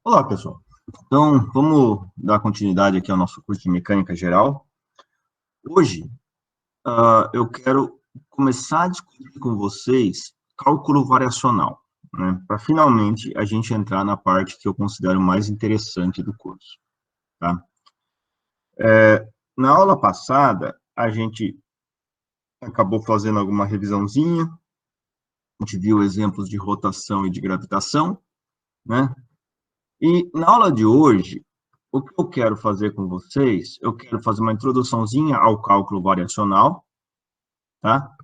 Olá, pessoal. Então, vamos dar continuidade aqui ao nosso curso de Mecânica Geral. Hoje, eu quero começar a discutir com vocês cálculo variacional, né? Para finalmente a gente entrar na parte que eu considero mais interessante do curso, tá? Na aula passada, a gente acabou fazendo alguma revisãozinha, a gente viu exemplos de rotação e de gravitação, né? E na aula de hoje, o que eu quero fazer com vocês, eu quero fazer uma introduçãozinha ao cálculo variacional, tá?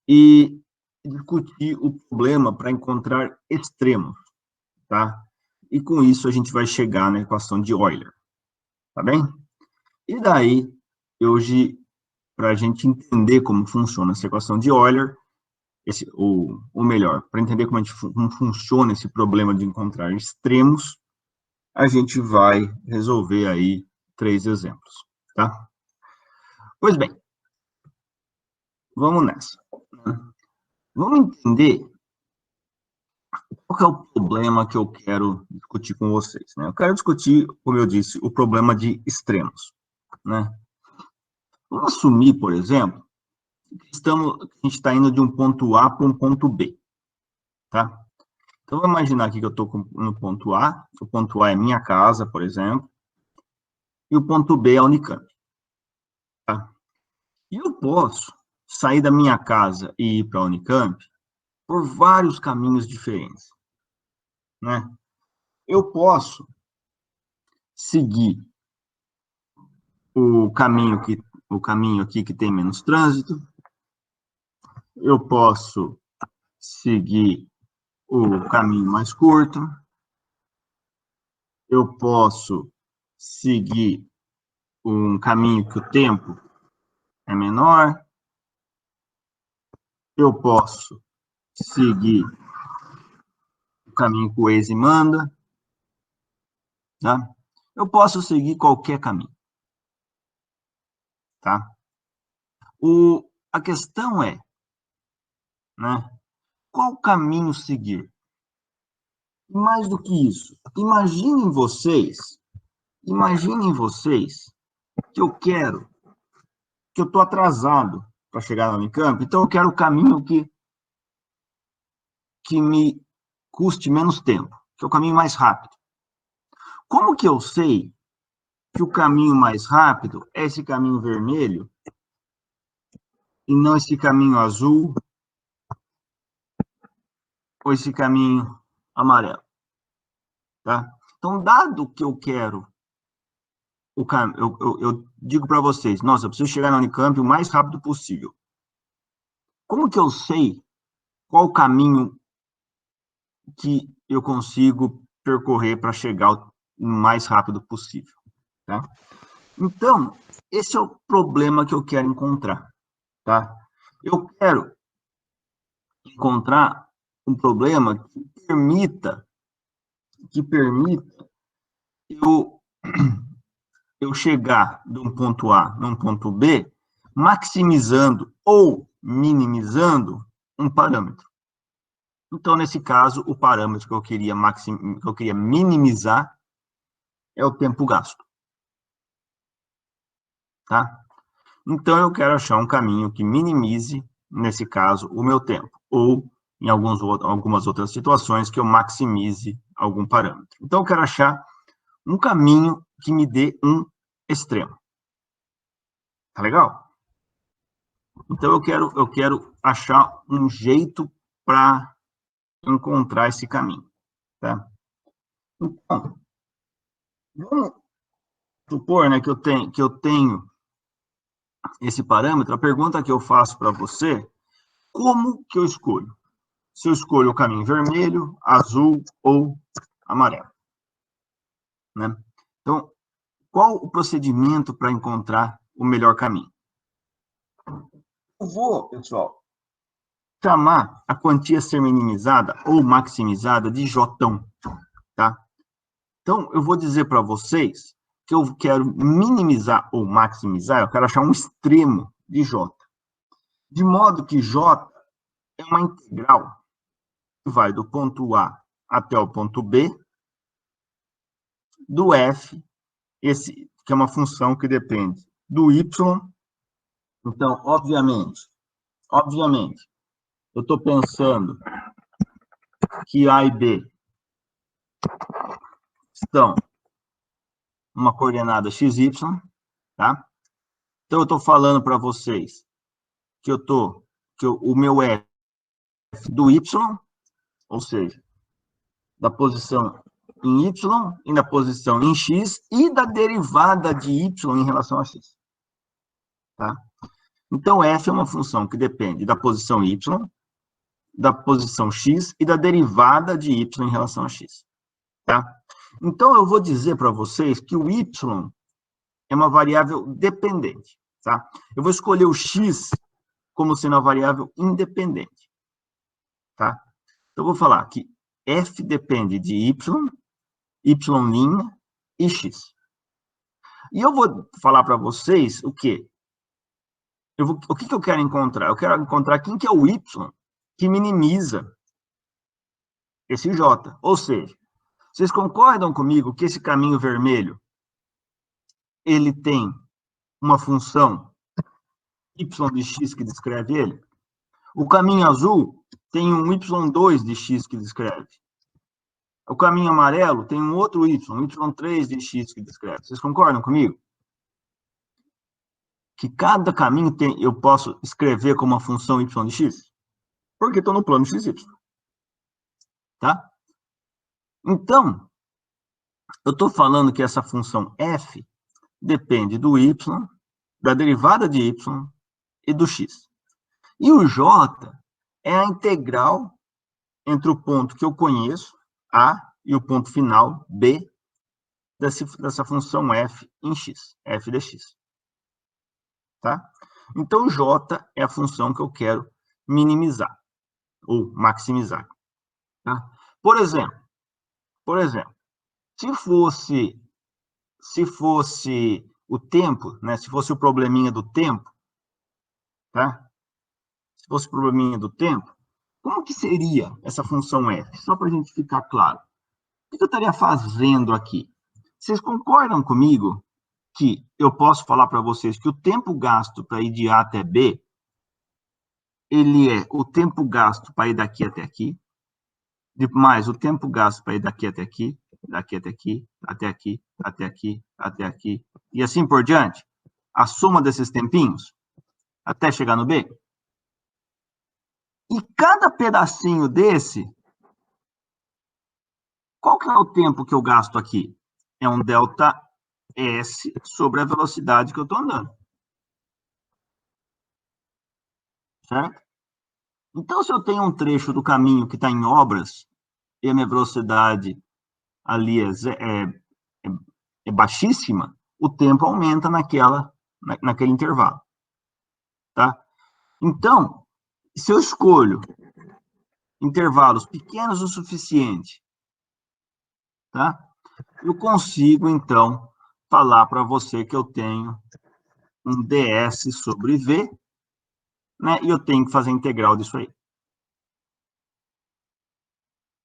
E discutir o problema para encontrar extremos, tá? E com isso a gente vai chegar na equação de Euler, tá bem? E daí, hoje, para a gente entender como funciona essa equação de Euler, ou melhor, para entender como funciona esse problema de encontrar extremos, a gente vai resolver aí 3 exemplos, tá? Pois bem, vamos nessa. Vamos entender qual que é o problema que eu quero discutir com vocês, né? Eu quero discutir, como eu disse, o problema de extremos, né? Vamos assumir, por exemplo, que a gente está indo de um ponto A para um ponto B, tá? Então, vou imaginar aqui que eu estou no ponto A, o ponto A é minha casa, por exemplo, e o ponto B é a Unicamp, tá? E eu posso sair da minha casa e ir para a Unicamp por vários caminhos diferentes, né? Eu posso seguir o caminho aqui que tem menos trânsito, eu posso seguir o caminho mais curto, eu posso seguir um caminho que o tempo é menor, eu posso seguir o caminho que o Waze manda, tá? Eu posso seguir qualquer caminho, tá? A questão é, né, qual caminho seguir? E mais do que isso, imaginem vocês que eu estou atrasado para chegar na Unicamp, então eu quero o caminho que me custe menos tempo, que é o caminho mais rápido. Como que eu sei que o caminho mais rápido é esse caminho vermelho e não esse caminho azul ou esse caminho amarelo, tá? Então, dado que eu quero eu digo para vocês, nossa, eu preciso chegar na Unicamp o mais rápido possível. Como que eu sei qual caminho que eu consigo percorrer para chegar o mais rápido possível, tá? Então, esse é o problema que eu quero encontrar, tá? Eu quero encontrar um problema que permita eu, eu chegar de um ponto A num ponto B, maximizando ou minimizando um parâmetro. Então, nesse caso, o parâmetro que eu queria minimizar é o tempo gasto, tá? Então, eu quero achar um caminho que minimize, nesse caso, o meu tempo, ou em algumas outras situações que eu maximize algum parâmetro. Então, eu quero achar um caminho que me dê um extremo. Tá legal? Então, eu quero achar um jeito para encontrar esse caminho, tá? Então, vamos supor, né, que eu tenho esse parâmetro. A pergunta que eu faço para você, como que eu escolho? Se eu escolho o caminho vermelho, azul ou amarelo, né? Então, qual o procedimento para encontrar o melhor caminho? Eu vou, pessoal, chamar a quantia a ser minimizada ou maximizada de J, tá? Então, eu vou dizer para vocês que eu quero minimizar ou maximizar, eu quero achar um extremo de J. De modo que J é uma integral que vai do ponto A até o ponto B, do f, esse que é uma função que depende do y. Então, obviamente, eu estou pensando que A e B estão uma coordenada xy, tá? Então, eu estou falando para vocês que o meu f do y, ou seja, da posição em y e na posição em x e da derivada de y em relação a x, tá? Então, f é uma função que depende da posição y, da posição x e da derivada de y em relação a x, tá? Então, eu vou dizer para vocês que o y é uma variável dependente, tá? Eu vou escolher o x como sendo uma variável independente, tá? Então, eu vou falar que f depende de y, y' e x. E eu vou falar para vocês o quê? O que eu quero encontrar? Eu quero encontrar quem que é o y que minimiza esse j. Ou seja, vocês concordam comigo que esse caminho vermelho ele tem uma função y de x que descreve ele? O caminho azul tem um y2 de x que descreve. O caminho amarelo tem um outro y3 de x que descreve. Vocês concordam comigo? Que cada caminho eu posso escrever como uma função y de x? Porque estou no plano xy. Tá? Então, eu estou falando que essa função f depende do y, da derivada de y e do x. E o j é a integral entre o ponto que eu conheço, a, e o ponto final, b, dessa função f em x, f de x. Tá? Então, j é a função que eu quero minimizar, ou maximizar. Tá? Por exemplo, se fosse o tempo, né? Se fosse o probleminha do tempo, tá? Se fosse o probleminha do tempo, como que seria essa função f? Só para a gente ficar claro. O que eu estaria fazendo aqui? Vocês concordam comigo que eu posso falar para vocês que o tempo gasto para ir de A até B, ele é o tempo gasto para ir daqui até aqui, mais o tempo gasto para ir daqui até aqui, daqui até aqui, até aqui, até aqui, até aqui, e assim por diante? A soma desses tempinhos, até chegar no B? E cada pedacinho desse, qual que é o tempo que eu gasto aqui? É um delta S sobre a velocidade que eu estou andando. Certo? Então, se eu tenho um trecho do caminho que está em obras, e a minha velocidade ali é baixíssima, o tempo aumenta naquele intervalo. Tá? Então, se eu escolho intervalos pequenos o suficiente, tá? Eu consigo, então, falar para você que eu tenho um ds sobre v, né? E eu tenho que fazer a integral disso aí.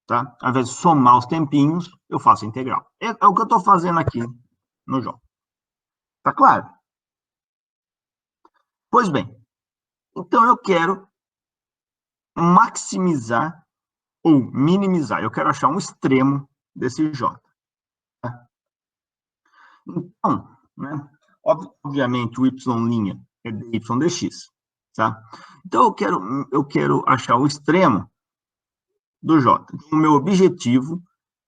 Tá? Ao invés de somar os tempinhos, eu faço a integral. É o que eu estou fazendo aqui no jogo. Tá claro? Pois bem, então eu quero maximizar ou minimizar. Eu quero achar um extremo desse j. Tá? Então, né, obviamente, o y' é dy dx. Tá? Então, eu quero achar o extremo do j. Então, o meu objetivo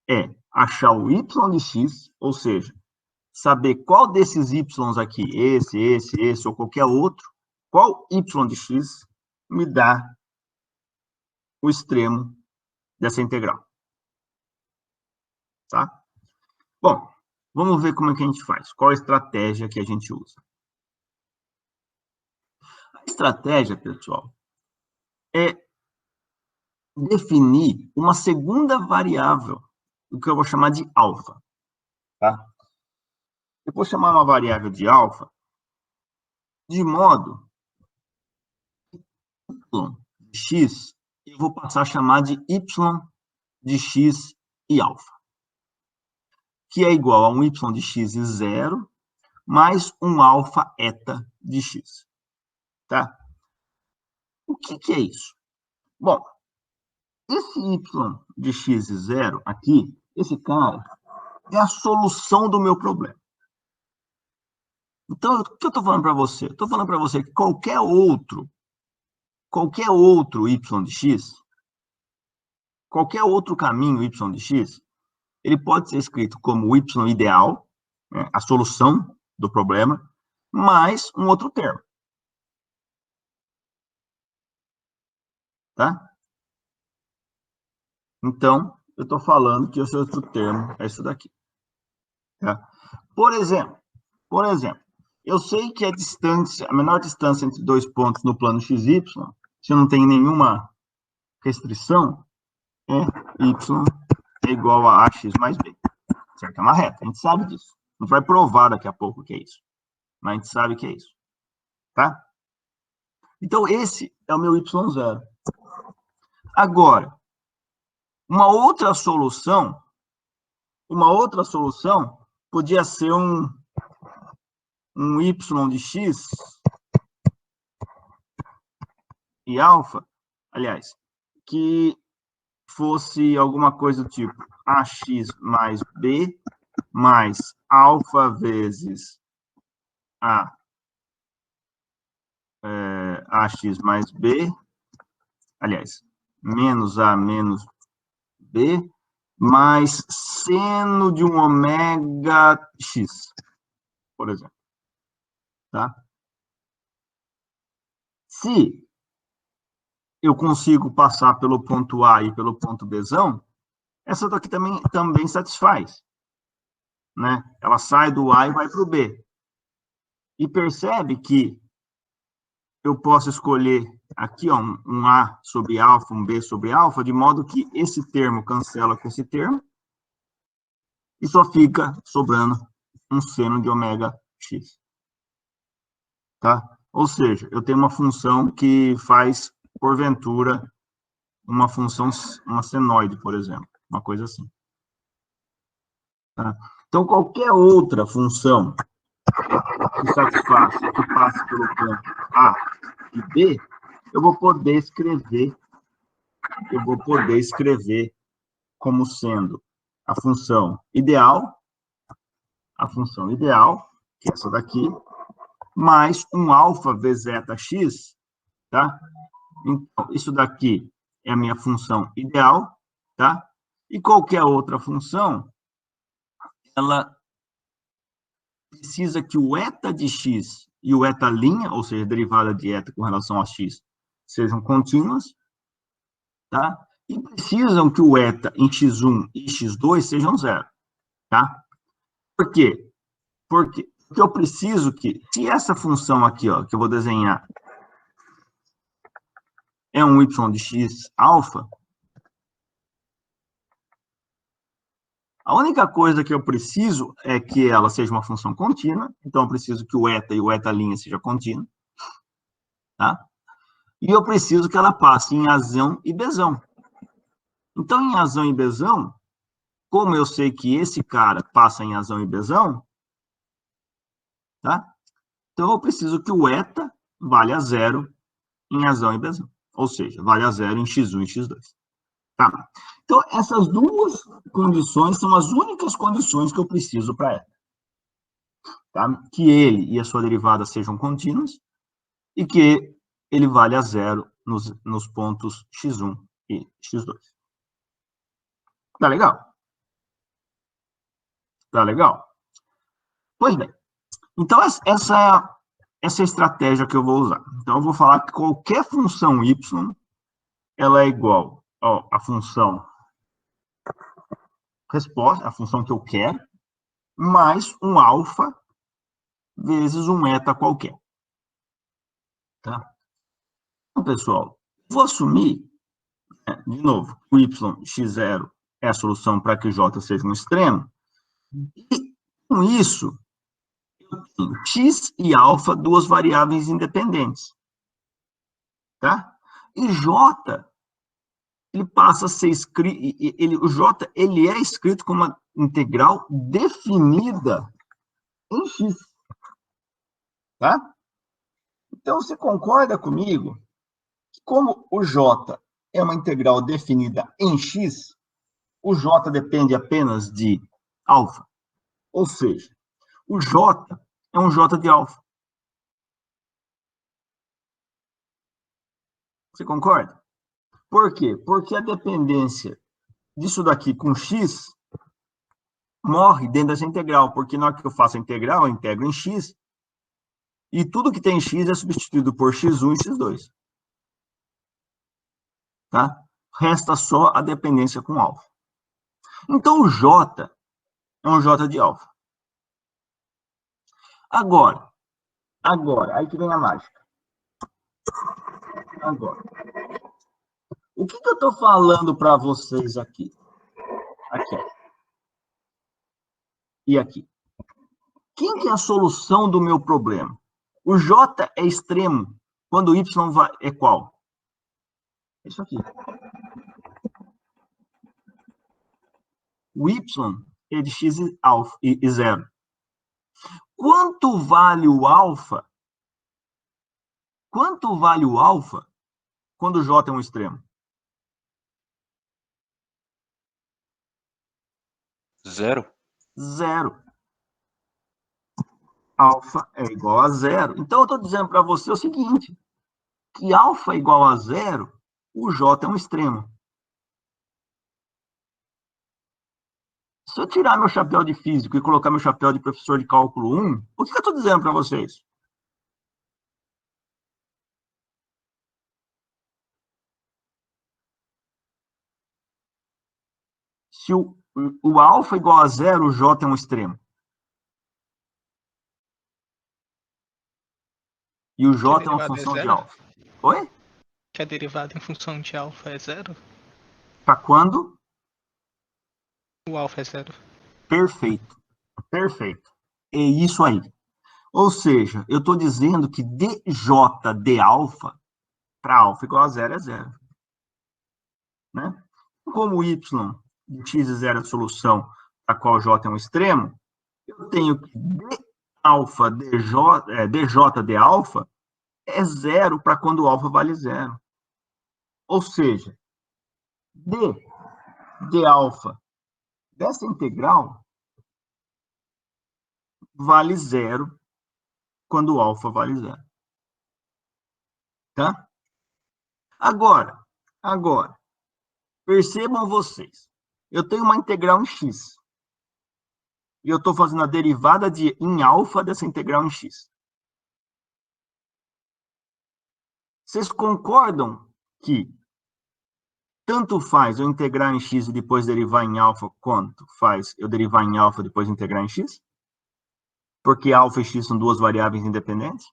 é achar o y de x, ou seja, saber qual desses y aqui, esse, ou qualquer outro, qual y de x me dá o extremo dessa integral. Tá? Bom, vamos ver como é que a gente faz. Qual a estratégia que a gente usa? A estratégia, pessoal, é definir uma segunda variável, o que eu vou chamar de alfa. Tá? Eu vou chamar uma variável de alfa de modo de x, eu vou passar a chamar de y de x e alfa. que é igual a um y de x e zero, mais um alfa eta de x. Tá? O que é isso? Bom, esse y de x e zero aqui, esse cara, é a solução do meu problema. Então, o que eu estou falando para você? Estou falando para você que qualquer outro y de x, qualquer outro caminho y de x, ele pode ser escrito como y ideal, né, a solução do problema, mais um outro termo. Tá? Então, eu estou falando que esse outro termo é isso daqui. Tá? Por exemplo, eu sei que a menor distância entre dois pontos no plano XY, se não tem nenhuma restrição, é y é igual a ax mais b. Certo? É uma reta, a gente sabe disso. Não vai provar daqui a pouco que é isso, mas a gente sabe que é isso. Tá? Então, esse é o meu y0. Agora, uma outra solução podia ser um y de x e alfa, aliás, que fosse alguma coisa do tipo ax mais b mais alfa vezes ax mais b, aliás, menos a menos b, mais seno de um ômega x, por exemplo. Tá? Se eu consigo passar pelo ponto A e pelo ponto B, essa daqui também satisfaz. Né? Ela sai do A e vai para o B. E percebe que eu posso escolher aqui ó, um A sobre alfa, um B sobre alfa, de modo que esse termo cancela com esse termo, e só fica sobrando um seno de ômega x. Tá? Ou seja, eu tenho uma função que faz, porventura, uma função, uma senoide, por exemplo, uma coisa assim. Tá? Então, qualquer outra função que satisfaça, que passe pelo ponto A e B, eu vou poder escrever como sendo a função ideal, que é essa daqui, mais um alfa vezes zeta x, tá? Então, isso daqui é a minha função ideal, tá? E qualquer outra função, ela precisa que o eta de x e o eta', ou seja, a derivada de eta com relação a x, sejam contínuas, tá? E precisam que o eta em x1 e x2 sejam zero, tá? Por quê? Porque eu preciso que, se essa função aqui, ó, que eu vou desenhar, é um y de x alfa, a única coisa que eu preciso é que ela seja uma função contínua, então eu preciso que o eta e o eta' seja contínuo, tá? E eu preciso que ela passe em azão e bezão. Então, em azão e bezão, como eu sei que esse cara passa em azão e bezão, tá? Então, eu preciso que o eta valha zero em azão e bezão. Ou seja, valha zero em x1 e x2. Tá? Então, essas duas condições são as únicas condições que eu preciso para eta. Tá? Que ele e a sua derivada sejam contínuos e que ele valha zero nos pontos x1 e x2. Tá legal? Tá legal? Pois bem, então essa é a estratégia que eu vou usar. Então, eu vou falar que qualquer função y, ela é igual à função resposta, a função que eu quero, mais um alfa vezes um eta qualquer. Tá? Então, pessoal, vou assumir, de novo, o y x0 é a solução para que j seja um extremo, e com isso, eu tenho x e alfa, duas variáveis independentes. Tá? E j ele passa a ser escrito, o J, ele é escrito como uma integral definida em x, tá? Então, você concorda comigo que como o J é uma integral definida em x, o J depende apenas de alfa. Ou seja, o J é um J de alfa. Você concorda? Por quê? Porque a dependência disso daqui com x morre dentro dessa integral, porque na hora que eu faço a integral, eu integro em x, e tudo que tem x é substituído por x1 e x2. Tá? Resta só a dependência com alfa. Então, o J é um J de alfa. Agora, aí que vem a mágica. Agora, o que eu estou falando para vocês aqui? Aqui. E aqui. Quem que é a solução do meu problema? O J é extremo quando o Y é qual? Isso aqui. O Y é de x alfa e zero. Quanto vale o alfa? Quanto vale o alfa quando o J é um extremo? Zero. Zero. Alfa é igual a zero. Então, eu estou dizendo para você o seguinte, que alfa é igual a zero, o J é um extremo. Se eu tirar meu chapéu de físico e colocar meu chapéu de professor de cálculo 1, o que eu estou dizendo para vocês? Se o alfa é igual a zero, o J é um extremo. E o J é uma função de alfa. Oi? Que a derivada em função de alfa é zero? Para quando? O alfa é zero. Perfeito. Perfeito. É isso aí. Ou seja, eu estou dizendo que dj de alfa, para alfa igual a zero, é zero. Né? Como y de x é zero é a solução a qual j é um extremo, eu tenho que d alfa dj de alfa é zero para quando o alfa vale zero. Ou seja, d de alfa dessa integral vale zero quando o alfa vale zero. Tá? Agora, percebam vocês, eu tenho uma integral em x, e eu estou fazendo a derivada em alfa dessa integral em x. Vocês concordam que tanto faz eu integrar em x e depois derivar em alfa, quanto faz eu derivar em alfa e depois integrar em x? Porque alfa e x são duas variáveis independentes?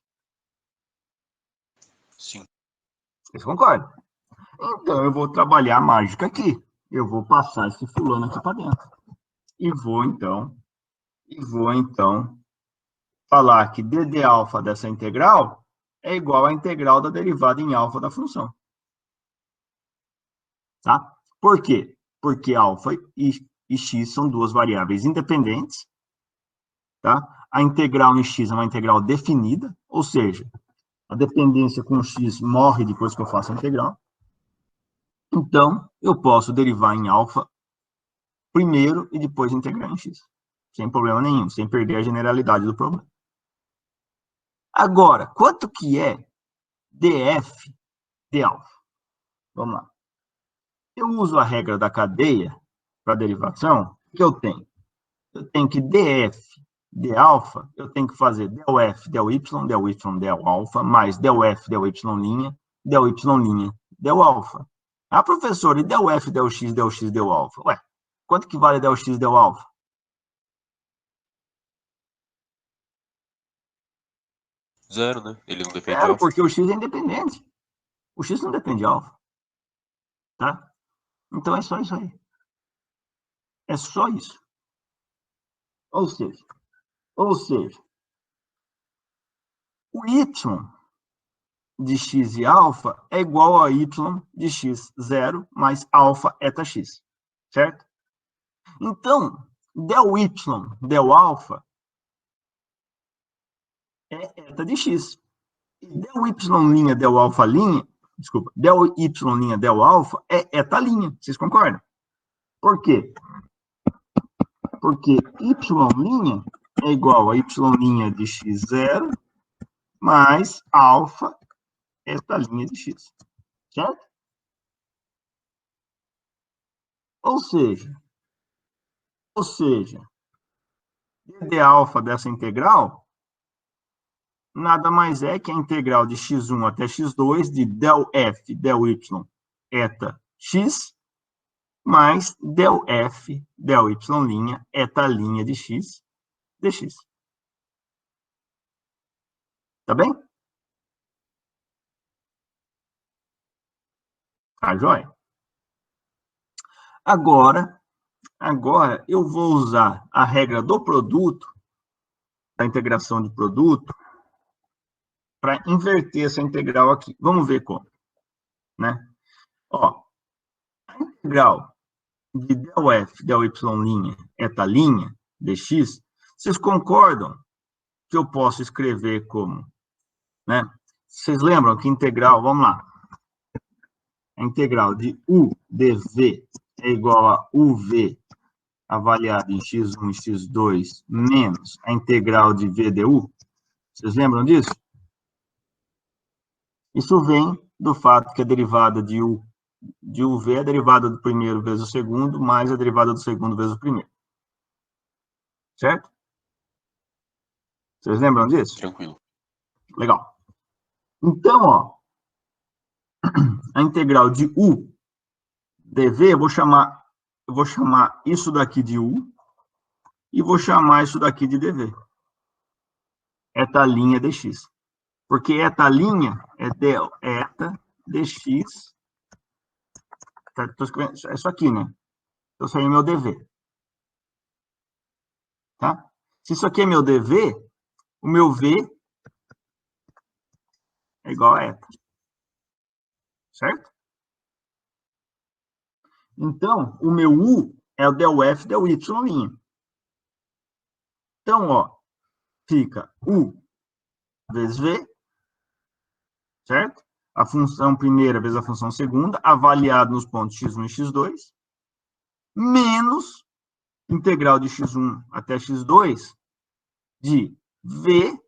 Sim. Vocês concordam? Então, eu vou trabalhar a mágica aqui. Eu vou passar esse fulano aqui para dentro. E vou, então, falar que d de alfa dessa integral é igual à integral da derivada em alfa da função. Tá? Por quê? Porque alfa e x são duas variáveis independentes. Tá? A integral em x é uma integral definida, ou seja, a dependência com x morre depois que eu faço a integral. Então, eu posso derivar em alfa primeiro e depois integrar em x. Sem problema nenhum, sem perder a generalidade do problema. Agora, quanto que é df de alfa? Vamos lá. Eu uso a regra da cadeia para derivação, o que eu tenho? Eu tenho que df de alfa, eu tenho que fazer del f, del y, del alfa, mais del f, del y', del alfa. Ah, professor, e del f, del x, del alfa? Ué, quanto que vale del x, del alfa? Zero, né? Ele não depende de Zero, alfa. porque o x é independente. O x não depende de alfa. Tá? Então, é só isso aí. É só isso. Ou seja, o y de x e alfa é igual a y de x0 mais alfa eta x, certo? Então, del y, del alfa é eta de x. E del y' del alfa linha, desculpa, del y' del alfa é eta linha. Vocês concordam? Por quê? Porque y' é igual a y' de x0 mais alfa eta linha de x. Certo? Ou seja, d alfa dessa integral nada mais é que a integral de x1 até x2 de del f, del y, eta x, mais del f, del y', eta linha de x, dx. Tá bem? Tá, joia? Agora eu vou usar a regra do produto, da integração de produto, para inverter essa integral aqui. Vamos ver como, né? Ó, a integral de del f, del y', eta linha, dx, vocês concordam que eu posso escrever como, né? Vocês lembram que integral, vamos lá, a integral de u dv é igual a uv avaliado em x1 e x2 menos a integral de v du? Vocês lembram disso? Isso vem do fato que a derivada de uv é a derivada do primeiro vezes o segundo, mais a derivada do segundo vezes o primeiro. Certo? Vocês lembram disso? Tranquilo. Legal. Então, ó, a integral de u dv, eu vou chamar isso daqui de u e vou chamar isso daqui de dv. Eta linha dx. Porque eta linha é del eta dx. Tá, é isso aqui, né? Então, isso aí é meu dv. Tá? Se isso aqui é meu dv, o meu v é igual a eta. Certo? Então, o meu u é o del f, del y'. Então, ó, fica u vezes v, certo? A função primeira vezes a função segunda, avaliado nos pontos x1 e x2, menos integral de x1 até x2 de v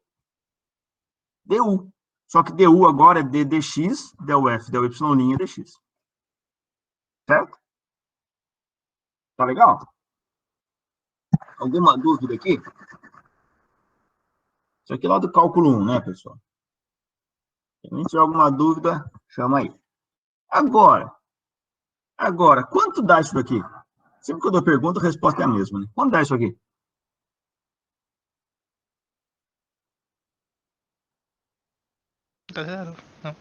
du. Só que du agora é d dx, del f, del y' dx. Certo? Tá legal? Alguma dúvida aqui? Isso aqui é lá do cálculo 1, né, pessoal? Se tiver alguma dúvida, chama aí. Agora, quanto dá isso daqui? Sempre que eu dou pergunta, a resposta é a mesma, né? Quanto dá isso aqui? Dá zero. Não.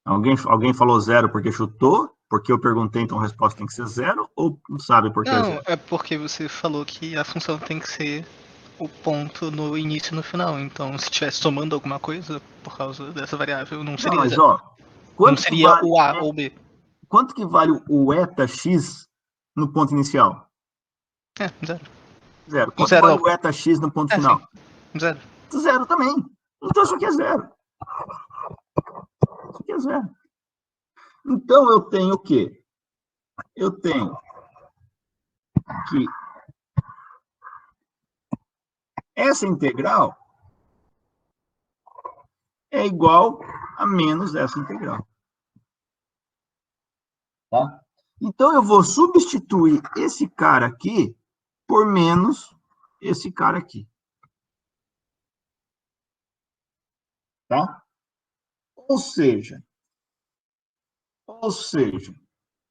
Alguém falou zero porque chutou? Porque eu perguntei, então a resposta tem que ser zero? Ou não sabe por que é Não, zero? é porque você falou que a função tem que ser o ponto no início e no final. Então, se estivesse somando alguma coisa por causa dessa variável, não seria Não, mas, zero. ó, Não seria o A ou B. Quanto que vale o eta x no ponto inicial? É, zero. Zero. Quanto Zero, vale não. o eta x no ponto final? Sim. Zero. Zero também. Então, isso aqui é zero. Isso aqui é zero. Então, eu tenho o quê? Eu tenho que essa integral é igual a menos essa integral. Tá? Então, eu vou substituir esse cara aqui por menos esse cara aqui. Tá? Ou seja,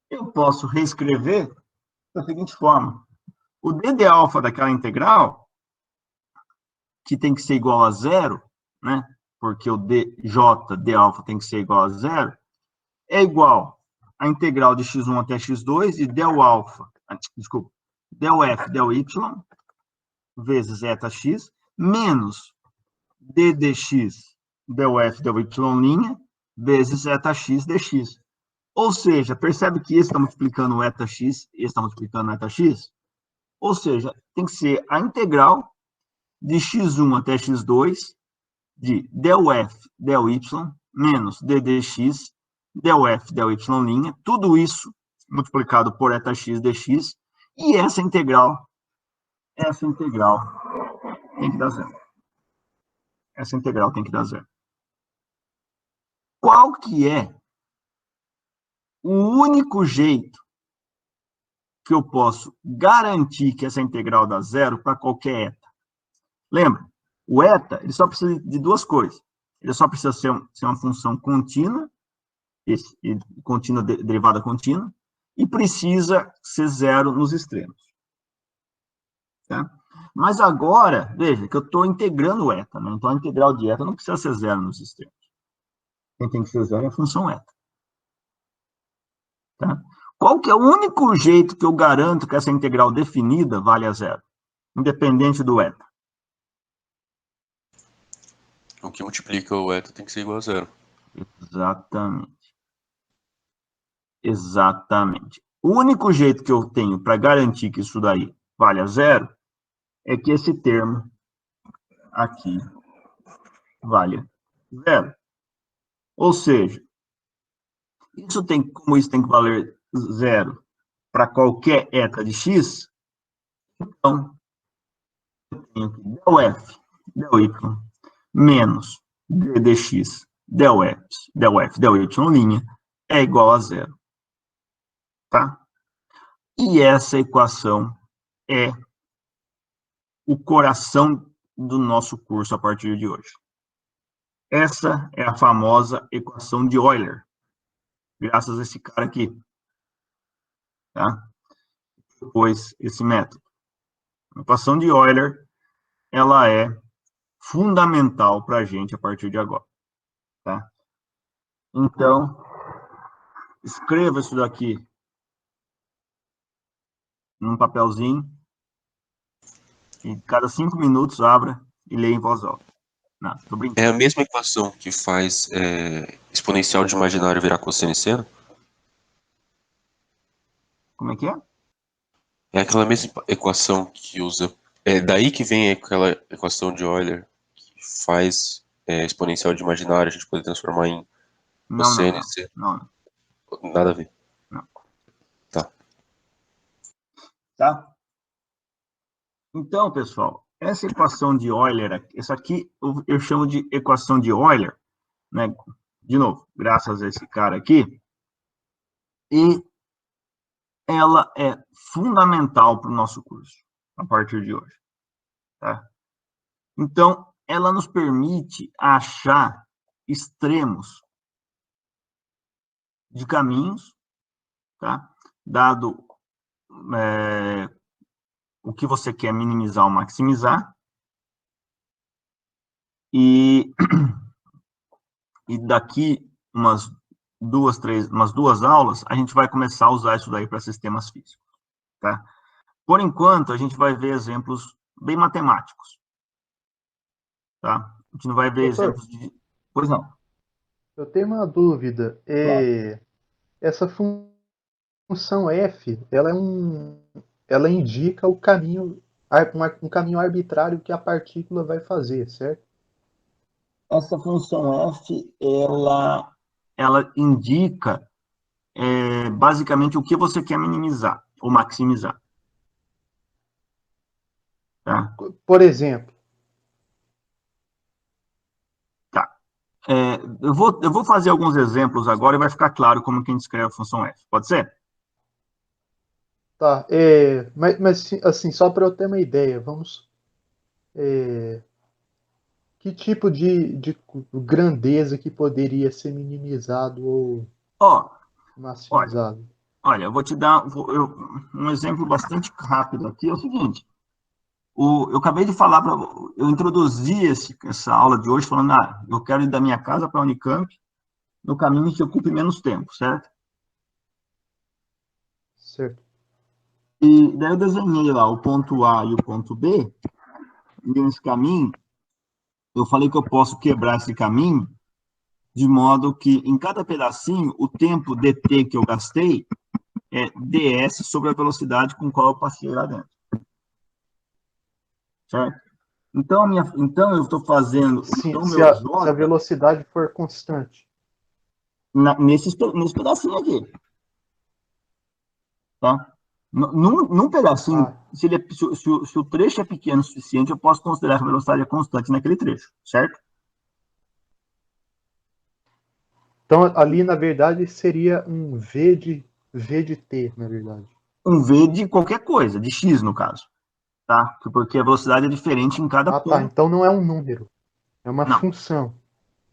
eu posso reescrever da seguinte forma. O d de alfa daquela integral, que tem que ser igual a zero, né? Porque o dj de alfa tem que ser igual a zero, é igual a integral de x1 até x2 e del alfa, desculpa, del f, del y, vezes eta x, menos d dx del f del y' vezes etax dx. Ou seja, percebe que esse está multiplicando o etax, esse está multiplicando o etax? Ou seja, tem que ser a integral de x1 até x2 de del f del y menos d dx del f del y', tudo isso multiplicado por etax dx, e essa integral tem que dar zero. Essa integral tem que dar zero. Qual que é o único jeito que eu posso garantir que essa integral dá zero para qualquer eta? Lembra, o eta ele só precisa de duas coisas. Ele só precisa ser uma função contínua, derivada contínua, e precisa ser zero nos extremos. Tá? Mas agora, veja que eu estou integrando o eta, né? Então a integral de eta não precisa ser zero nos extremos. Quem tem que ser zero é a função eta. Tá? Qual que é o único jeito que eu garanto que essa integral definida vale a zero, independente do eta? O que multiplica o eta tem que ser igual a zero. Exatamente. Exatamente. O único jeito que eu tenho para garantir que isso daí vale a zero é que esse termo aqui valha zero. Ou seja, como isso tem que valer zero para qualquer eta de x, então eu tenho que del f del y menos d dx del f del y' é igual a zero. Tá? E essa equação é o coração do nosso curso a partir de hoje. Essa é a famosa equação de Euler, graças a esse cara aqui. Tá? Depois, esse método. A equação de Euler, ela é fundamental para a gente a partir de agora. Tá? Então, escreva isso daqui num papelzinho, e cada 5 minutos abra e leia em voz alta. Não, tô brincando. É a mesma equação que faz exponencial de imaginário virar cosseno e seno? Como é que é? É aquela mesma equação que usa... É daí que vem aquela equação de Euler que faz exponencial de imaginário, a gente pode transformar em cosseno e seno. Não. Nada a ver. Não. Tá? Então, pessoal, essa equação de Euler, essa aqui eu chamo de equação de Euler, né? De novo, graças a esse cara aqui, e ela é fundamental para o nosso curso, a partir de hoje. Tá? Então, ela nos permite achar extremos de caminhos, tá? Dado o que você quer minimizar ou maximizar, e daqui umas duas aulas, a gente vai começar a usar isso daí para sistemas físicos. Tá? Por enquanto, a gente vai ver exemplos bem matemáticos. Tá? A gente não vai ver exemplos de... Pois não. Eu tenho uma dúvida. Essa função f, ela indica o caminho, um caminho arbitrário que a partícula vai fazer, certo? Essa função f, ela indica basicamente o que você quer minimizar ou maximizar. Tá? Por exemplo. Tá. Eu vou fazer alguns exemplos agora e vai ficar claro como que a gente escreve a função f. Pode ser? Tá. Mas assim, só para eu ter uma ideia, vamos... que tipo de grandeza que poderia ser minimizado ou maximizado? Olha, eu vou te dar um exemplo bastante rápido aqui. É o seguinte, eu acabei de falar, eu introduzi essa aula de hoje falando, eu quero ir da minha casa para a Unicamp no caminho que ocupe menos tempo, certo? Certo. E daí eu desenhei lá o ponto A e o ponto B, e nesse caminho eu falei que eu posso quebrar esse caminho de modo que, em cada pedacinho, o tempo dt que eu gastei é ds sobre a velocidade com qual eu passei lá dentro. Certo? Então eu estou fazendo... Sim, então, se meu a J... velocidade for constante. nesse pedacinho aqui. Tá? Num pedacinho, Ah, se o trecho é pequeno o suficiente, eu posso considerar que a velocidade é constante naquele trecho, certo? então, ali, na verdade, seria um V de T, na verdade. Um V de qualquer coisa, de x no caso, tá? Porque a velocidade é diferente em cada Ah, tá. ponto. Então não é um número. É uma Não, função,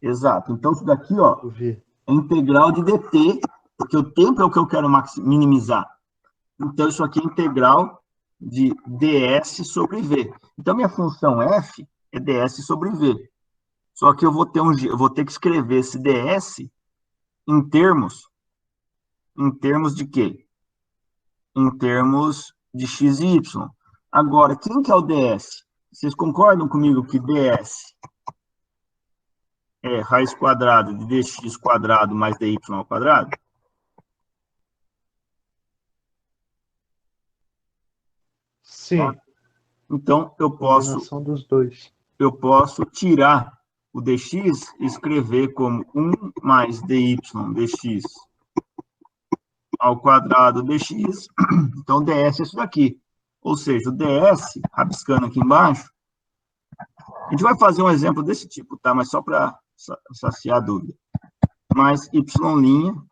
exato. Então isso daqui, ó, o V. é integral de dt, porque o tempo é o que eu quero minimizar. Então isso aqui é integral de ds sobre v. Então minha função f é ds sobre v. Só que eu vou ter que escrever esse ds em termos de quê? Em termos de x e y. Agora, quem que é o ds? Vocês concordam comigo que ds é raiz quadrada de dx quadrado mais dy ao quadrado? Tá? Sim, Então, combinação dos dois. eu posso tirar o dx e escrever como 1 mais dy dx ao quadrado dx. Então, ds é isso daqui. Ou seja, o ds, rabiscando aqui embaixo, a gente vai fazer um exemplo desse tipo, tá? Mas só para saciar a dúvida. Mais y'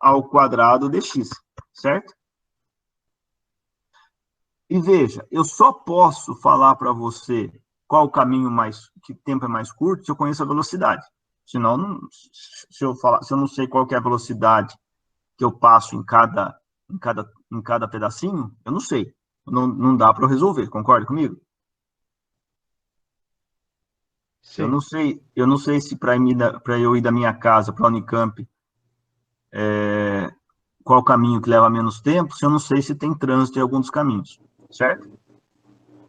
ao quadrado dx, certo? E veja, eu só posso falar para você qual o caminho que tempo é mais curto se eu conheço a velocidade. Senão, se eu não sei qual que é a velocidade que eu passo em cada pedacinho, eu não sei. Não dá para eu resolver, concorda comigo? Sim. Eu não sei se para eu ir da minha casa para a Unicamp, qual o caminho que leva menos tempo, se eu não sei se tem trânsito em algum dos caminhos, certo?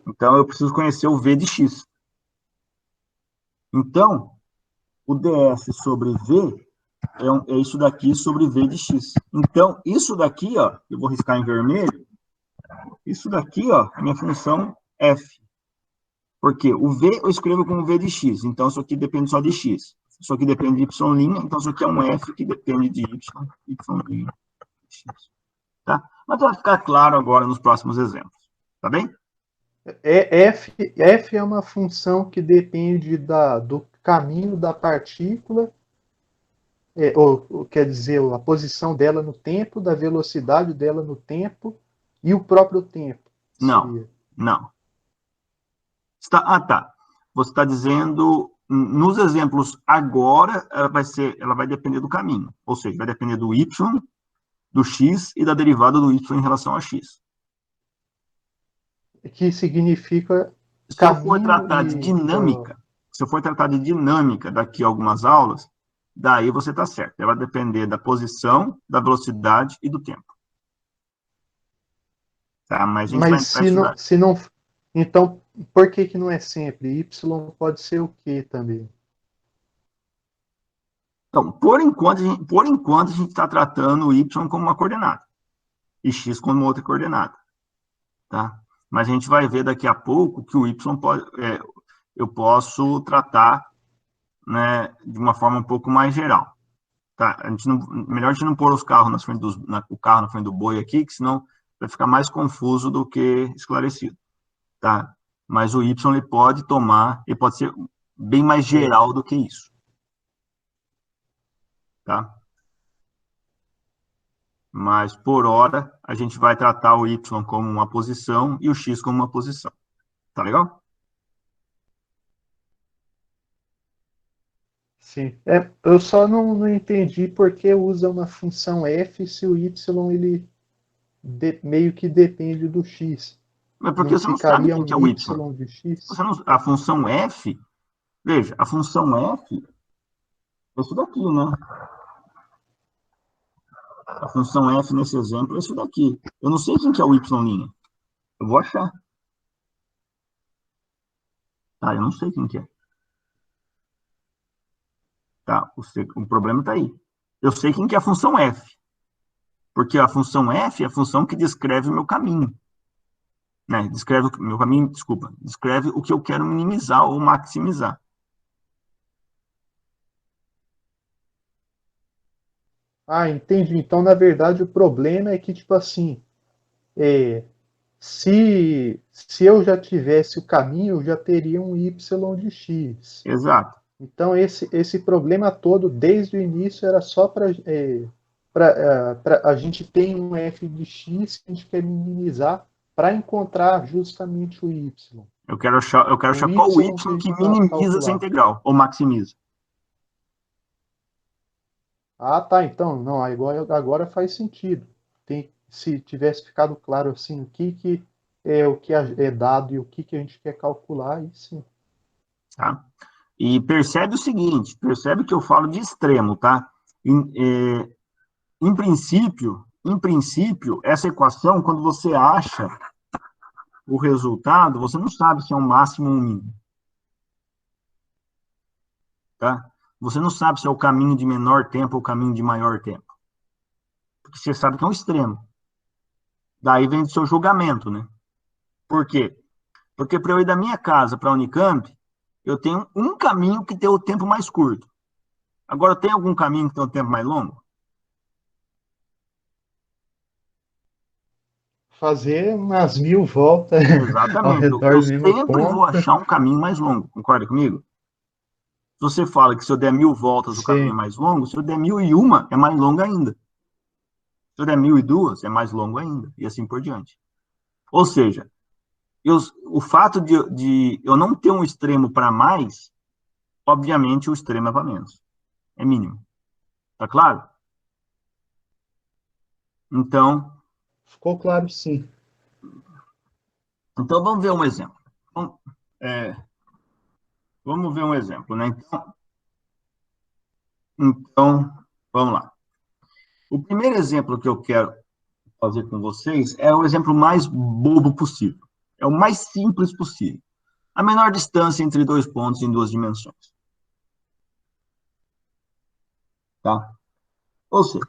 Então, eu preciso conhecer o V de x. Então, o ds sobre v é isso daqui sobre v de x. Então, isso daqui, ó, eu vou riscar em vermelho, isso daqui, ó, é minha função f. Porque o v eu escrevo como v de x, então isso aqui depende só de x. Isso aqui depende de y', então isso aqui é um f que depende de y', x. Tá? Mas vai ficar claro agora nos próximos exemplos. Tá bem? F é uma função que depende do caminho da partícula, ou quer dizer, a posição dela no tempo, da velocidade dela no tempo e o próprio tempo. Não, Seria. não. Tá. Você está dizendo, nos exemplos agora, ela vai depender do caminho. Ou seja, vai depender do y, do x e da derivada do y em relação a x. Que significa Se eu for caminho tratar de e. dinâmica, se eu for tratar de dinâmica daqui a algumas aulas, daí você está certo. Ela vai depender da posição, da velocidade e do tempo. Tá? Mas a gente Mas vai estudar. se não. Então, por que não é sempre? Y pode ser o quê também? Então, por enquanto, a gente está tratando o y como uma coordenada e x como outra coordenada. Tá? Mas a gente vai ver daqui a pouco que o y eu posso tratar, né, de uma forma um pouco mais geral. Tá? Melhor a gente não pôr os carros o carro na frente do boi aqui, que senão vai ficar mais confuso do que esclarecido. Tá? Mas o y ele pode ser bem mais geral do que isso. Tá? Mas, por hora, a gente vai tratar o y como uma posição e o x como uma posição. Tá legal? Sim. Eu só não entendi por que usa uma função f se o y ele meio que depende do x. Mas Não porque você não sabe ficaria quem que um é o y y. de x? A função f, veja, a função f é isso daqui, né? A função f nesse exemplo é isso daqui. Eu não sei quem que é o y'. Eu vou achar. Tá, eu não sei quem que é. Tá? O problema está aí. Eu sei quem que é a função f, porque a função f é a função que descreve o meu caminho. Né? Descreve o meu caminho, desculpa, descreve o que eu quero minimizar ou maximizar. Ah, entendi. Então, na verdade, o problema é que, tipo assim, é, se eu já tivesse o caminho, eu já teria um y de x. Exato. Então, esse problema todo, desde o início, era só para a gente ter um f de x que a gente quer minimizar para encontrar justamente o y. Eu quero achar qual o y Que a gente que vai minimiza essa calcular. integral, ou maximiza. Ah, tá. Então, não, agora faz sentido. Se tivesse ficado claro assim, que é o que é dado e o que a gente quer calcular, aí sim. Tá? E percebe o seguinte, percebe que eu falo de extremo, tá? Em princípio, essa equação, quando você acha o resultado, você não sabe se é um máximo ou um mínimo. Tá? Você não sabe se é o caminho de menor tempo ou o caminho de maior tempo. Porque você sabe que é um extremo. Daí vem do seu julgamento, né? Por quê? Porque para eu ir da minha casa para a Unicamp, eu tenho um caminho que tem o tempo mais curto. Agora, tem algum caminho que tem o tempo mais longo? Fazer umas 1000 voltas ao Exatamente. Eu redor do mesmo sempre vou ponto. achar um caminho mais longo. Concorda comigo? Se você fala que se eu der 1000 voltas o caminho é Sim. mais longo, se eu der 1001 é mais longo ainda. Se eu der 1002 é mais longo ainda. E assim por diante. Ou seja, o fato de eu não ter um extremo para mais, obviamente o extremo é para menos. É mínimo. Tá claro? Então, Ficou claro, sim. vamos ver um exemplo. Vamos ver um exemplo, né? Então, vamos lá. O primeiro exemplo que eu quero fazer com vocês é o exemplo mais bobo possível. É o mais simples possível. A menor distância entre dois pontos em duas dimensões. Tá? Ou seja,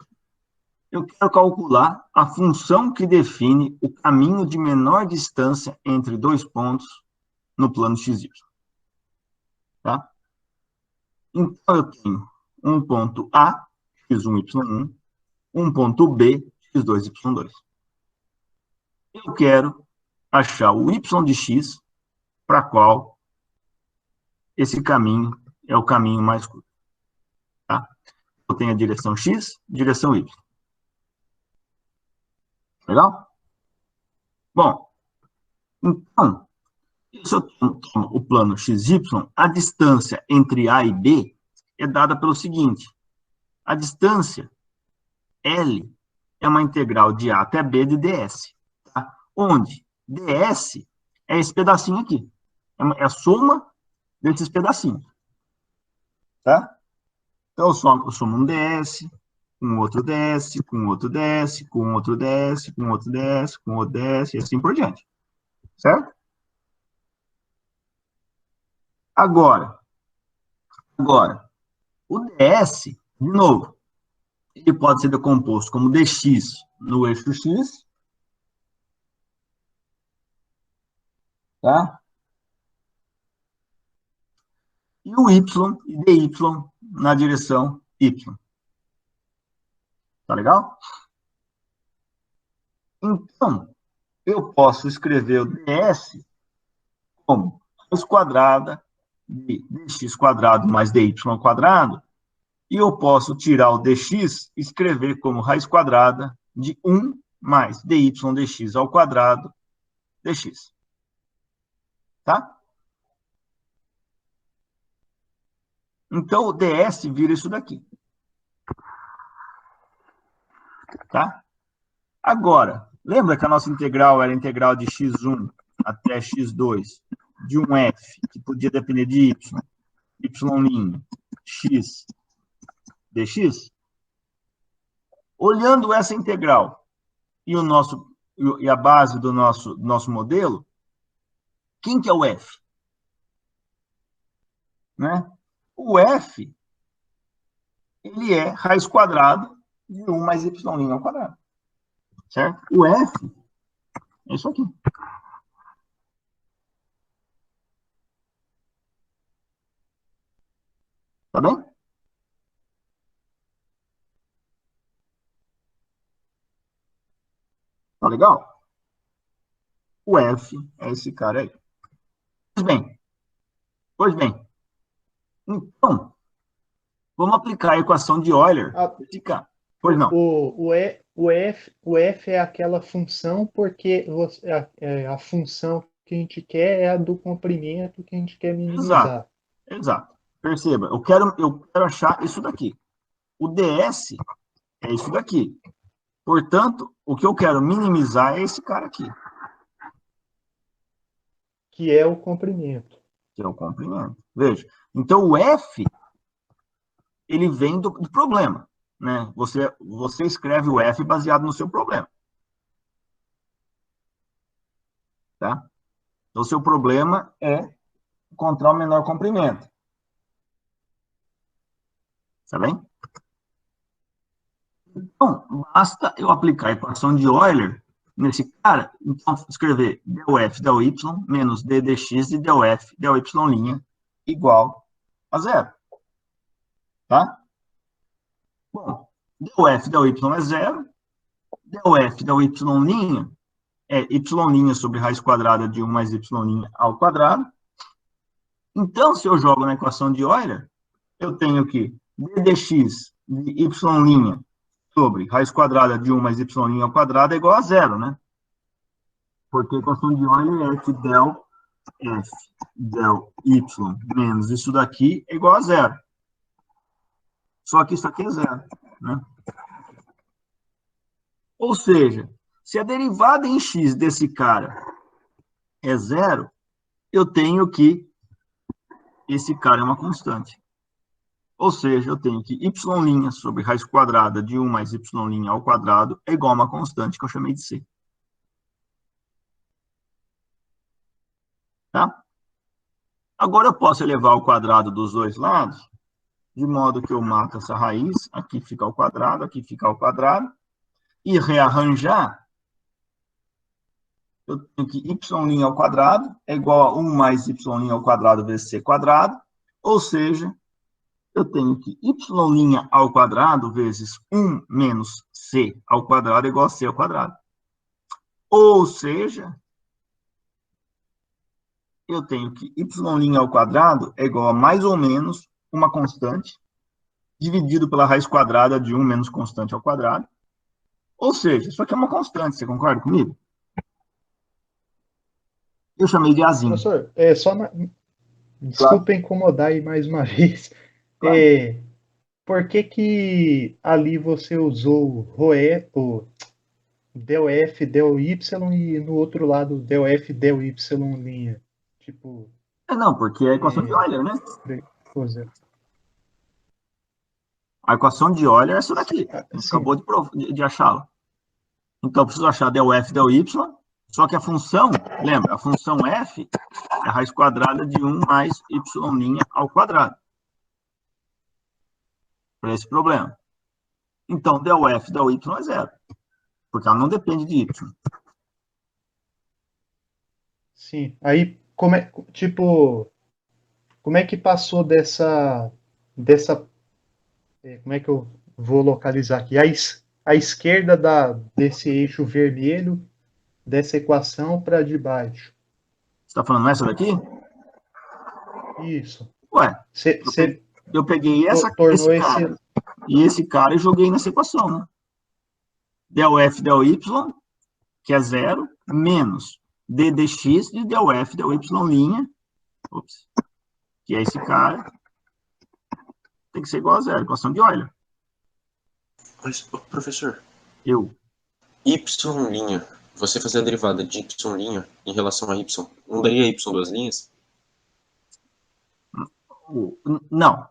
eu quero calcular a função que define o caminho de menor distância entre dois pontos no plano XY. Tá? Então, eu tenho um ponto A, x1, y1, um ponto B, x2, y2. Eu quero achar o y de x para qual esse caminho é o caminho mais curto. Tá? Eu tenho a direção x, direção y. Legal? Bom, então, se eu tomo o plano XY, a distância entre A e B é dada pelo seguinte: a distância L é uma integral de A até B de ds, tá? Onde ds é esse pedacinho aqui. É a soma desses pedacinhos. Tá? Então, eu somo um ds, com outro ds, com outro ds, com outro ds, com outro ds, com outro ds, e assim por diante. Certo? Agora, o ds, de novo, ele pode ser decomposto como dx no eixo x, tá? E o y e dy na direção y. Tá legal? Então, eu posso escrever o ds como raiz quadrada de dx quadrado mais dy quadrado, e eu posso tirar o dx e escrever como raiz quadrada de 1 mais dy dx ao quadrado dx. Tá? Então, o ds vira isso daqui. Tá? Agora, lembra que a nossa integral era a integral de x1 até x2 de um f, que podia depender de y', x, dx? Olhando essa integral e a base do nosso modelo, quem que é o f? Né? O f ele é raiz quadrada de 1 mais y' ao quadrado. Certo? O f é isso aqui. Tá bem? Tá legal? O f é esse cara aí. Pois bem. Então, vamos aplicar a equação de Euler. Pois não. O F é aquela função porque a função que a gente quer é a do comprimento que a gente quer minimizar. Exato. Perceba, eu quero achar isso daqui. O ds é isso daqui. Portanto, o que eu quero minimizar é esse cara aqui. Que é o comprimento. Que é o comprimento. Veja. Então, o f, ele vem do problema. Né? Você escreve o f baseado no seu problema. Tá? Então, o seu problema é encontrar o menor comprimento. Tá bem? Então, basta eu aplicar a equação de Euler nesse cara, então escrever del f del y menos d dx de del f del y' igual a zero. Tá? Bom, del f del y é zero, del f del y' é y' sobre raiz quadrada de 1 mais y' ao quadrado. Então, se eu jogo na equação de Euler, eu tenho que d dx de y' sobre raiz quadrada de 1 mais y' ao quadrado é igual a zero, né? Porque a equação de Euler é que del f del y menos isso daqui é igual a zero. Só que isso aqui é zero, né? Ou seja, se a derivada em x desse cara é zero, eu tenho que esse cara é uma constante. Ou seja, eu tenho que y' sobre raiz quadrada de 1 mais y' ao quadrado é igual a uma constante que eu chamei de c. Tá? Agora eu posso elevar ao quadrado dos dois lados, de modo que eu mato essa raiz, aqui fica ao quadrado, aqui fica ao quadrado, e rearranjar, eu tenho que y' ao quadrado é igual a 1 mais y' ao quadrado vezes c quadrado, ou seja, eu tenho que y' ao quadrado vezes 1 menos c ao quadrado é igual a c ao quadrado. Ou seja, eu tenho que y' ao quadrado é igual a mais ou menos uma constante, dividido pela raiz quadrada de 1 menos constante ao quadrado. Ou seja, isso aqui é uma constante, você concorda comigo? Eu chamei de Azinho. Professor, desculpa incomodar aí mais uma vez. Claro. Por que ali você usou o del f del y e no outro lado del f del y'? Tipo. Não, porque é a equação de Euler, né? A equação de Euler é essa daqui. A gente acabou de achá-la. Então, eu preciso achar del f del y, só que a função, lembra, a função f é a raiz quadrada de 1 mais y' ao quadrado. Para esse problema. Então, del f del y é zero, porque ela não depende de y. Sim. Aí, como é que passou dessa como é que eu vou localizar aqui? A esquerda desse eixo vermelho, dessa equação para de baixo. Você está falando essa daqui? Isso. Ué, eu peguei esse cara e esse cara e joguei nessa equação, né? Del f del y, que é zero, menos d dx de del f del y', que é esse cara, tem que ser igual a zero, equação de Euler. Mas, professor, y', você fazer a derivada de y' em relação a y, não daria y duas linhas? Não,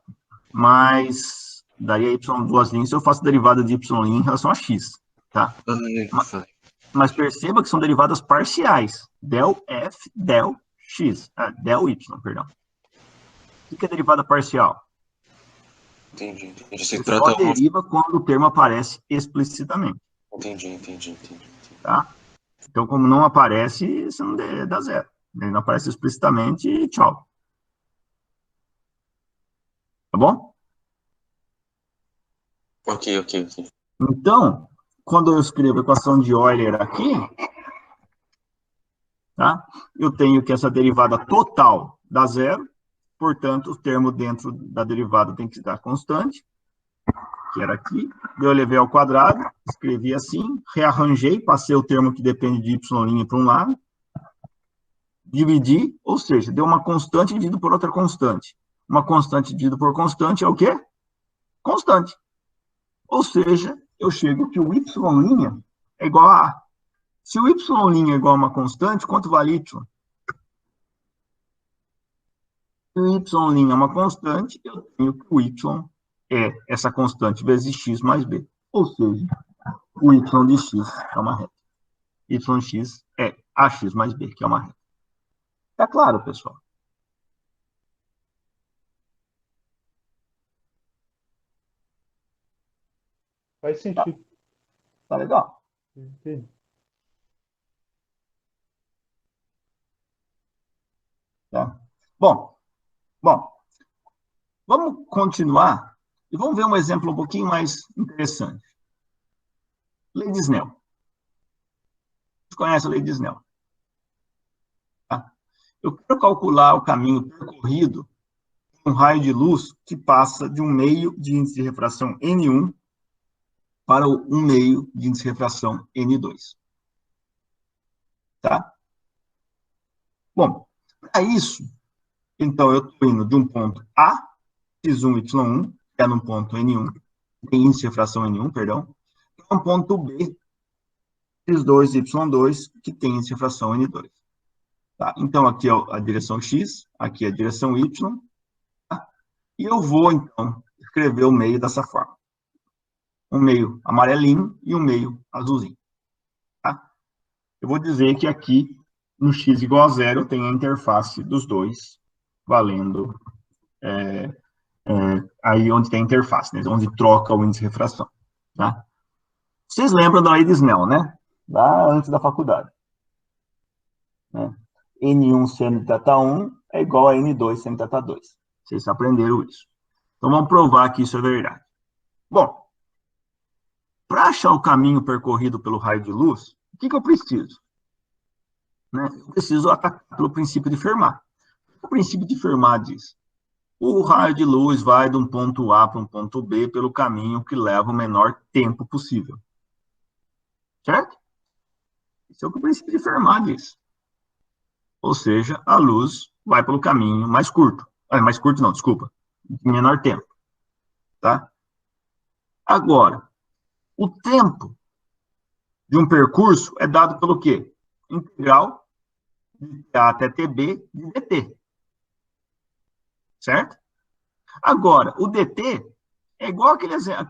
mas daria y duas linhas se eu faço derivada de y' em relação a x, tá? Mas perceba que são derivadas parciais, del f, del x, del y, perdão. O que é derivada parcial? Entendi. Você Ele trata só deriva quando o termo aparece explicitamente. Entendi. Tá? Então, como não aparece, você não dá zero. Ele não aparece explicitamente e tchau. Tá bom? Ok. Então, quando eu escrevo a equação de Euler aqui, tá? Eu tenho que essa derivada total dá zero, portanto, o termo dentro da derivada tem que estar constante, que era aqui. Eu levei ao quadrado, escrevi assim, rearranjei, passei o termo que depende de y' para um lado, dividi, ou seja, deu uma constante dividido por outra constante. Uma constante dividido por constante é o quê? Constante. Ou seja, eu chego que o y' é igual a A. Se o y' é igual a uma constante, quanto vale y? Se o y' é uma constante, eu tenho que o y é essa constante vezes x mais b. Ou seja, o y de x é uma reta. Yx é ax mais b, que é uma reta. Tá claro, pessoal? Faz sentido. Tá legal? Entendi. Tá? Bom, vamos continuar e vamos ver um exemplo um pouquinho mais interessante. Lei de Snell. Você conhece a lei de Snell? Tá? Eu quero calcular o caminho percorrido por um raio de luz que passa de um meio de índice de refração N1 para um meio de índice de refração N2. Tá? Bom, para isso, então, eu estou indo de um ponto A, x1, y1, que é no ponto N1, tem índice de refração N1, perdão, para um ponto B, x2, y2, que tem índice de refração N2. Tá? Então, aqui é a direção x, aqui é a direção y, tá? E eu vou, então, escrever o meio dessa forma. Um meio amarelinho e um meio azulzinho. Tá? Eu vou dizer que aqui, no x igual a zero, eu tenho a interface dos dois, valendo aí onde tem a interface, né? Onde troca o índice de refração. Tá? Vocês lembram da lei de Snell, né? Lá antes da faculdade. Né? N1 seno θ1 é igual a N2 seno θ2. Vocês aprenderam isso. Então, vamos provar que isso é verdade. Bom, para achar o caminho percorrido pelo raio de luz, o que eu preciso? Né? Eu preciso atacar pelo princípio de Fermat. O princípio de Fermat diz: o raio de luz vai de um ponto A para um ponto B pelo caminho que leva o menor tempo possível. Certo? Isso é o que o princípio de Fermat diz. Ou seja, a luz vai pelo caminho mais curto. Mais curto não, desculpa. De menor tempo. Tá? Agora, o tempo de um percurso é dado pelo quê? Integral de A até TB de dt. Certo? Agora, o dt é igual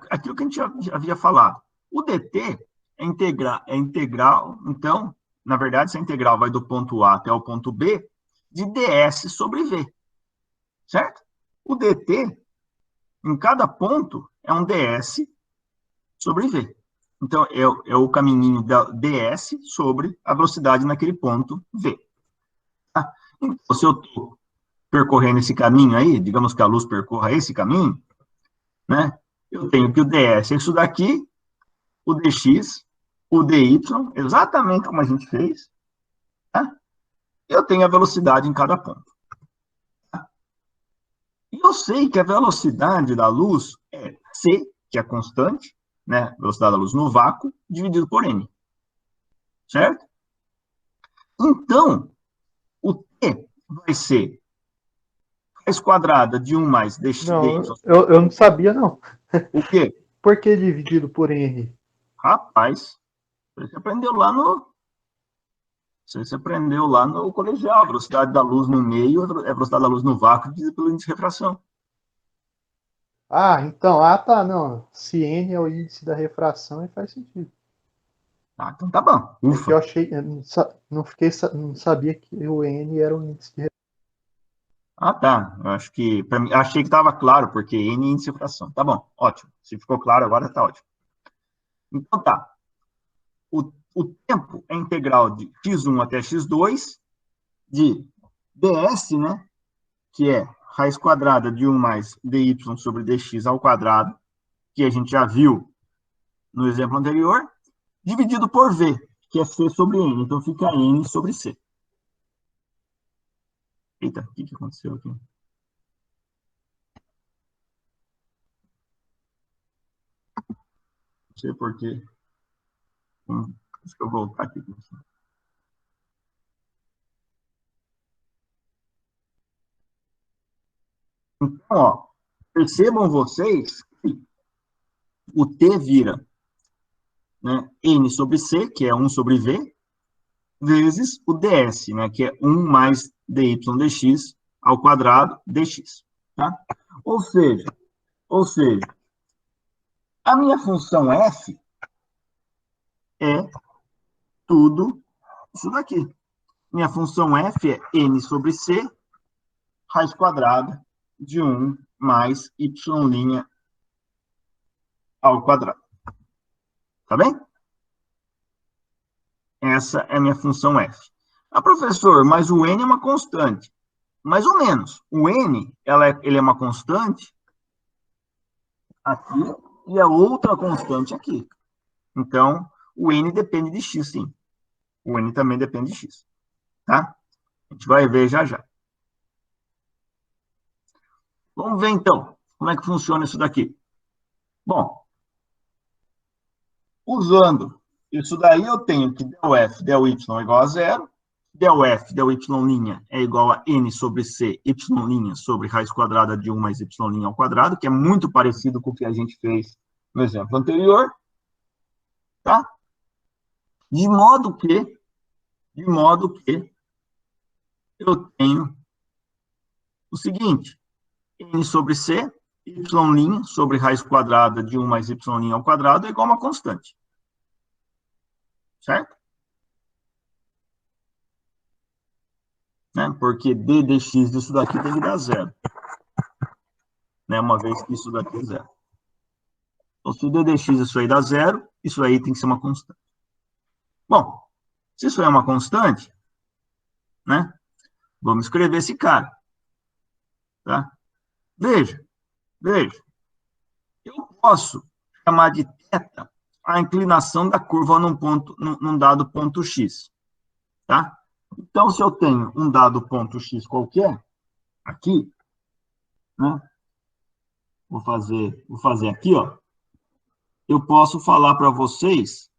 aquilo que a gente já havia falado. O dt é integral, então, na verdade, essa integral vai do ponto A até o ponto B de ds sobre v. Certo? O dt, em cada ponto, é um ds sobre v. Então, é o caminhinho da ds sobre a velocidade naquele ponto v. Tá? Então, se eu estou percorrendo esse caminho aí, digamos que a luz percorra esse caminho, né? Eu tenho que o ds é isso daqui, o dx, o dy, exatamente como a gente fez, tá? Eu tenho a velocidade em cada ponto. Tá? E eu sei que a velocidade da luz é c, que é a constante, né? Velocidade da luz no vácuo, dividido por n. Certo? Então, o t vai ser raiz quadrada de 1 mais dx. Não, eu não sabia, não. O quê? Por que dividido por n? Rapaz, você aprendeu lá no... Você aprendeu lá no colegial. A velocidade da luz no meio é a velocidade da luz no vácuo dividida pelo índice de refração. Ah, então, tá, não. Se n é o índice da refração, aí faz sentido. Ah, então tá bom. É que eu Ufa. achei, eu não sabia que o n era o índice de refração. Ah, tá. Eu acho que, para mim, achei que estava claro, porque N é índice de fração. Tá bom, ótimo. Se ficou claro agora, tá ótimo. Então, tá. O tempo é integral de x1 até x2 de ds, né, que é raiz quadrada de 1 mais dy sobre dx ao quadrado, que a gente já viu no exemplo anterior, dividido por v, que é c sobre n. Então, fica n sobre c. Eita, o que aconteceu aqui? Não sei por quê. Deixa eu voltar aqui. Então, ó, percebam vocês que o t vira, né, n sobre c, que é 1 sobre v, vezes o ds, né, que é 1 mais dy dx ao quadrado dx. Tá? Ou seja, a minha função f é tudo isso daqui. Minha função f é n sobre c, raiz quadrada de 1 mais y' ao quadrado. Tá bem? Essa é a minha função f. Ah, professor, mas o n é uma constante. Mais ou menos. O n, ele é uma constante aqui e a outra constante aqui. Então, o n depende de x, sim. O n também depende de x. Tá? A gente vai ver já já. Vamos ver, então, como é que funciona isso daqui. Bom, usando isso daí, eu tenho que del f, del y é igual a zero. Del f, del y' é igual a n sobre c, y' sobre raiz quadrada de 1 mais y' ao quadrado, que é muito parecido com o que a gente fez no exemplo anterior. Tá? De modo que eu tenho o seguinte, n sobre c, y' sobre raiz quadrada de 1 mais y' ao quadrado é igual a uma constante. Certo? Né? Porque d dx disso daqui tem que dar zero. Né? Uma vez que isso daqui é zero. Então, se o d dx isso aí dá zero, isso aí tem que ser uma constante. Bom, se isso é uma constante, né? Vamos escrever esse cara. Tá? Veja. Eu posso chamar de θ a inclinação da curva num dado ponto x. Tá? Então, se eu tenho um dado ponto x qualquer, aqui, né? Vou fazer aqui, ó. Eu posso falar para vocês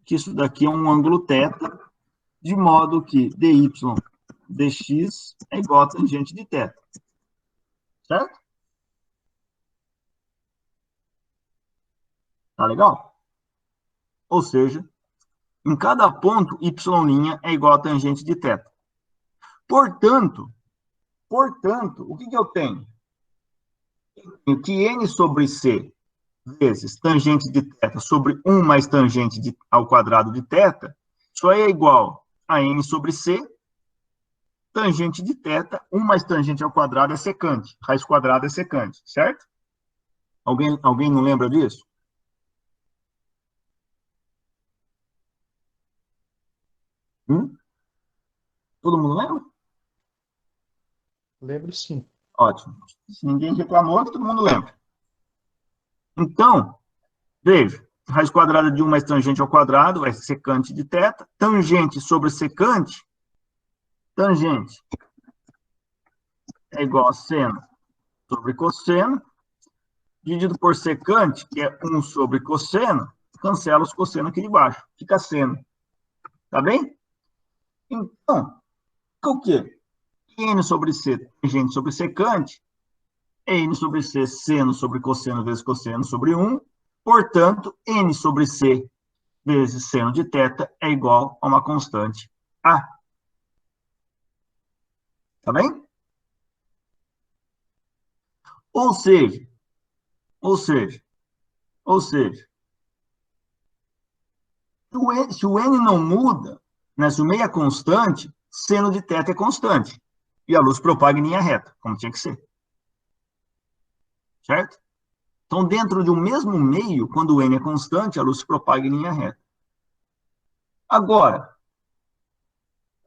que isso daqui é um ângulo θ, de modo que dy dx é igual a tangente de θ. Certo? Tá legal? Ou seja, em cada ponto, y' é igual a tangente de θ. Portanto, o que eu tenho? Eu tenho que n sobre c vezes tangente de θ sobre 1 mais tangente ao quadrado de θ, isso aí é igual a n sobre c, tangente de θ, 1 mais tangente ao quadrado é secante, raiz quadrada é secante, certo? Alguém não lembra disso? Todo mundo lembra? Lembro sim. Ótimo. Se ninguém reclamou, todo mundo lembra. Então, veja, raiz quadrada de 1 mais tangente ao quadrado vai ser secante de θ, tangente sobre secante, tangente é igual a seno sobre cosseno, dividido por secante, que é 1 sobre cosseno, cancela os cossenos aqui de baixo, fica seno. Tá bem? Então, o quê? N sobre C, tangente sobre secante, é N sobre C, seno sobre cosseno vezes cosseno sobre 1. Portanto, N sobre C vezes seno de θ é igual a uma constante A. Tá bem? Ou seja, se o N não muda, né, se o meio é constante, seno de θ é constante. E a luz propaga em linha reta, como tinha que ser. Certo? Então, dentro de um mesmo meio, quando o n é constante, a luz se propaga em linha reta. Agora,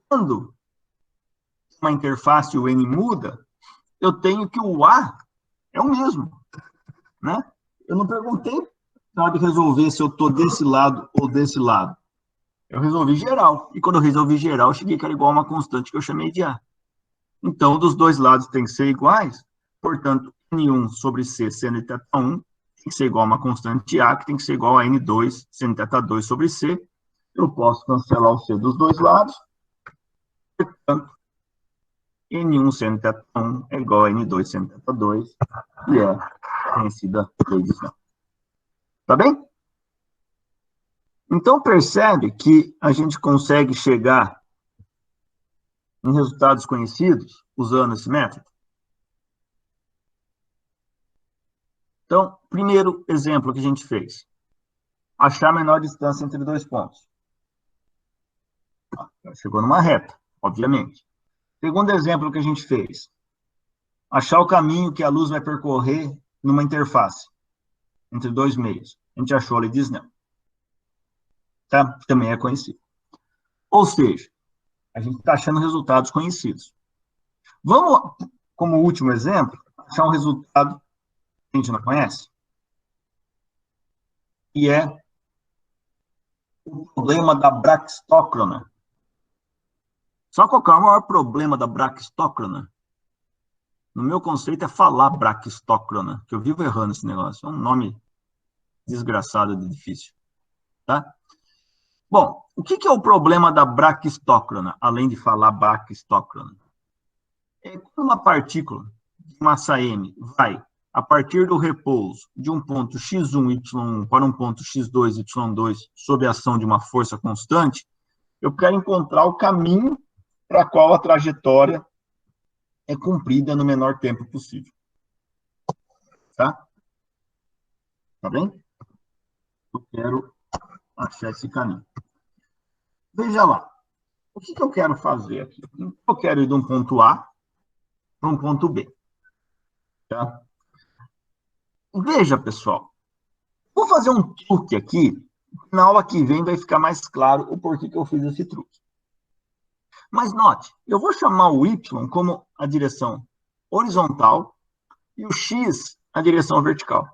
quando uma interface, o n muda, eu tenho que o A é o mesmo. Né? Eu não perguntei na hora de resolver se eu estou desse lado ou desse lado. Eu resolvi geral. E quando eu resolvi geral, eu cheguei que era igual a uma constante que eu chamei de A. Então, dos dois lados tem que ser iguais. Portanto, N1 sobre C seno de θ1 tem que ser igual a uma constante A, que tem que ser igual a N2 seno de θ2 sobre C. Eu posso cancelar o C dos dois lados. Portanto, N1 seno de θ1 é igual a N2 seno de θ2, e é conhecida medição. Tá bem? Então, percebe que a gente consegue chegar em resultados conhecidos usando esse método? Então, primeiro exemplo que a gente fez. Achar a menor distância entre dois pontos. Chegou numa reta, obviamente. Segundo exemplo que a gente fez. Achar o caminho que a luz vai percorrer numa interface entre dois meios. A gente achou ali de Snell. Tá? Também é conhecido. Ou seja, a gente está achando resultados conhecidos. Vamos, como último exemplo, achar um resultado que a gente não conhece. E é o problema da braquistócrona. Só qual é o maior problema da braquistócrona? No meu conceito é falar braquistócrona, que eu vivo errando esse negócio. É um nome desgraçado de difícil. Tá? Bom, o que é o problema da braquistócrona, além de falar braquistócrona? É quando uma partícula de massa m vai, a partir do repouso, de um ponto x1, y1 para um ponto x2, y2, sob a ação de uma força constante, eu quero encontrar o caminho para a qual a trajetória é cumprida no menor tempo possível. Tá? Tá bem? Eu quero achar esse caminho. Veja lá. O que eu quero fazer aqui? Eu quero ir de um ponto A para um ponto B. Tá? Veja, pessoal. Vou fazer um truque aqui. Na aula que vem vai ficar mais claro o porquê que eu fiz esse truque. Mas note, eu vou chamar o Y como a direção horizontal e o X a direção vertical.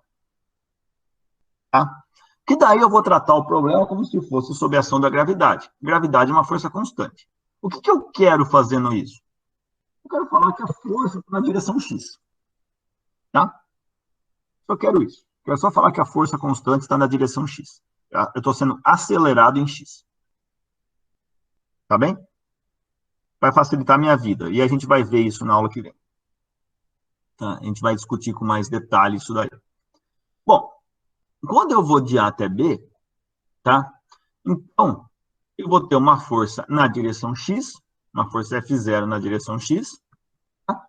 Tá? Que daí eu vou tratar o problema como se fosse sob a ação da gravidade. Gravidade é uma força constante. O que eu quero fazendo isso? Eu quero falar que a força está na direção X. Tá? Eu quero isso. Eu quero só falar que a força constante está na direção X. Tá? Eu estou sendo acelerado em X. Tá bem? Vai facilitar a minha vida. E a gente vai ver isso na aula que vem. Tá? A gente vai discutir com mais detalhe isso daí. Bom, quando eu vou de A até B, tá? Então, eu vou ter uma força na direção X, uma força F0 na direção X, tá?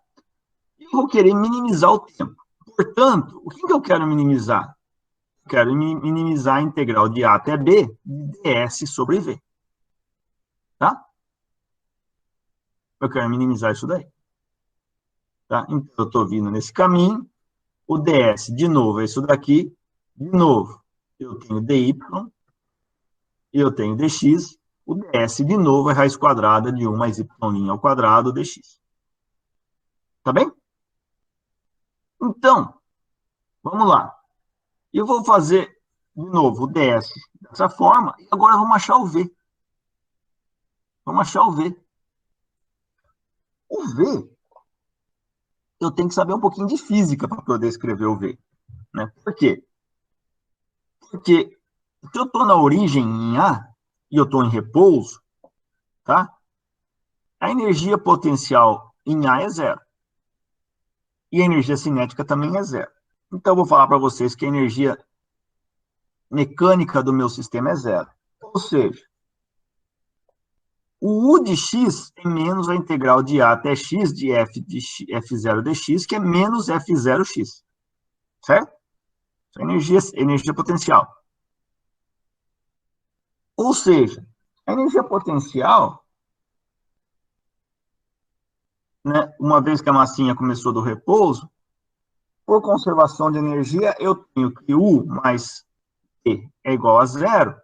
E eu vou querer minimizar o tempo. Portanto, o que eu quero minimizar? Eu quero minimizar a integral de A até B de ds sobre V. Tá? Eu quero minimizar isso daí. Tá? Então, eu estou vindo nesse caminho. O ds, de novo, é isso daqui. De novo, eu tenho dy, e eu tenho dx. O ds, de novo, é raiz quadrada de 1 mais y' ao quadrado dx. Tá bem? Então, vamos lá. Eu vou fazer, de novo, o ds dessa forma. E agora vamos achar o v. Vamos achar o v. O v, eu tenho que saber um pouquinho de física para poder escrever o v. Né? Por quê? Porque se eu estou na origem em A e eu estou em repouso, tá? A energia potencial em A é zero. E a energia cinética também é zero. Então, eu vou falar para vocês que a energia mecânica do meu sistema é zero. Ou seja, o U de x é menos a integral de A até x de F0 dx, que é menos F0x. Certo? Energia potencial. Ou seja, a energia potencial né, uma vez que a massinha começou do repouso, por conservação de energia, eu tenho que U mais T é igual a zero,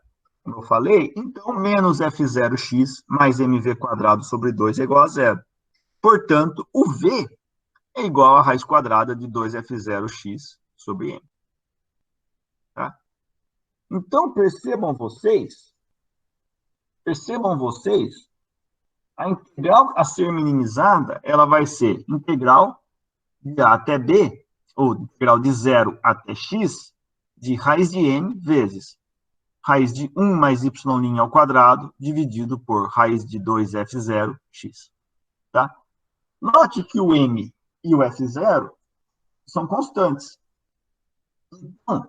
como eu falei, então menos F0x mais mv quadrado sobre 2 é igual a zero. Portanto, o V é igual a raiz quadrada de 2F0x sobre M. Tá? Então, percebam vocês, a integral a ser minimizada, ela vai ser integral de A até B, ou integral de 0 até x, de raiz de M vezes raiz de 1 mais y' ao quadrado, dividido por raiz de 2f0x. Tá? Note que o M e o f0 são constantes. Então,